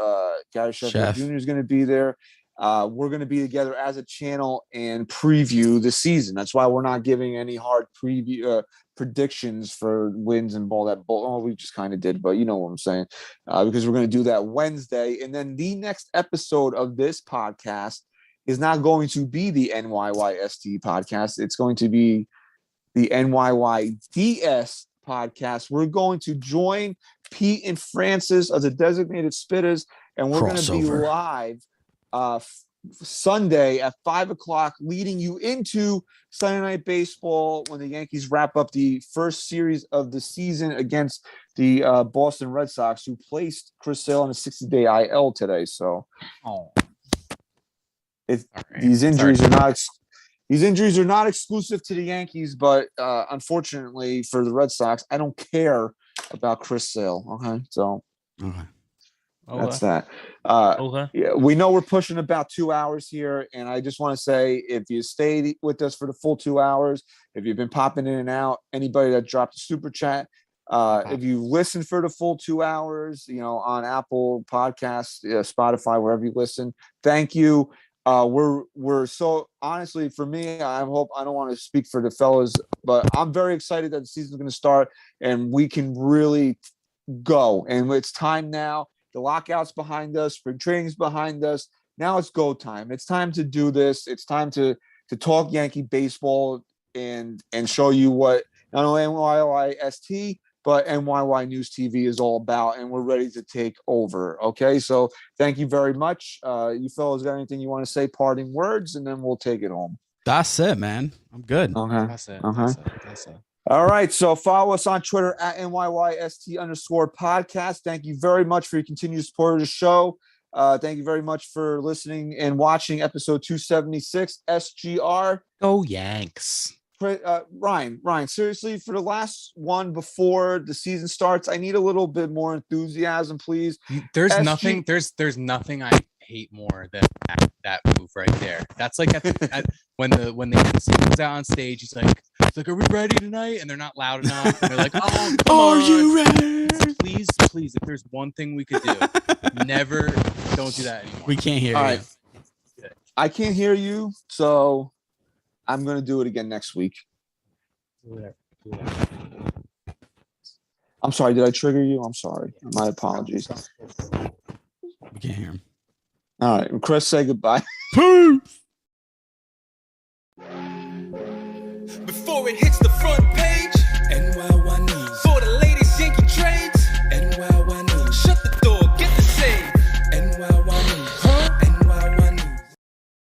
Gary Sheffield Jr. is going to be there. we're going to be together as a channel and preview the season. That's why we're not giving any hard preview predictions for wins and ball that ball. Oh, we just kind of did, but you know what I'm saying, because we're going to do that Wednesday. And then the next episode of this podcast is not going to be the NYYST podcast. It's going to be the NYYDS podcast. We're going to join Pete and Francis as the designated spitters, and we're going to be live Sunday at 5:00, leading you into Sunday Night Baseball when the Yankees wrap up the first series of the season against the Boston Red Sox, who placed Chris Sale on a 60-day IL today. So, these injuries are not exclusive to the Yankees, but unfortunately for the Red Sox, I don't care about Chris Sale. Okay, so that's that. Yeah, we know we're pushing about 2 hours here, and I just want to say, if you stayed with us for the full 2 hours, if you've been popping in and out, anybody that dropped a super chat, if you listen for the full 2 hours, on Apple Podcasts, Spotify, wherever you listen, thank you. We're so, honestly, for me, I don't want to speak for the fellas, but I'm very excited that the season's going to start and we can really go. And it's time now. The lockout's behind us. Spring training's behind us. Now it's go time. It's time to do this. It's time to talk Yankee baseball and show you what not only NYYST, but NYY News TV is all about, and we're ready to take over. Okay, so thank you very much. You fellas got anything you want to say, parting words, and then we'll take it home. That's it, man. I'm good. Okay. That's it. That's it. All right, so follow us on Twitter at NYYST_podcast. Thank you very much for your continued support of the show. Thank you very much for listening and watching episode 276 SGR. Go Yanks. Ryan, seriously, for the last one before the season starts, I need a little bit more enthusiasm, please. There's nothing I hate more than that move right there. That's like when the MC comes out on stage, he's like, "Are we ready tonight?" And they're not loud enough. And they're like, "Oh, are you ready?" Please, if there's one thing we could do, don't do that anymore. We can't hear you. All right. I can't hear you, so I'm going to do it again next week. I'm sorry. Did I trigger you? I'm sorry. My apologies. We can't hear him. All right. Chris, say goodbye. Before it hits the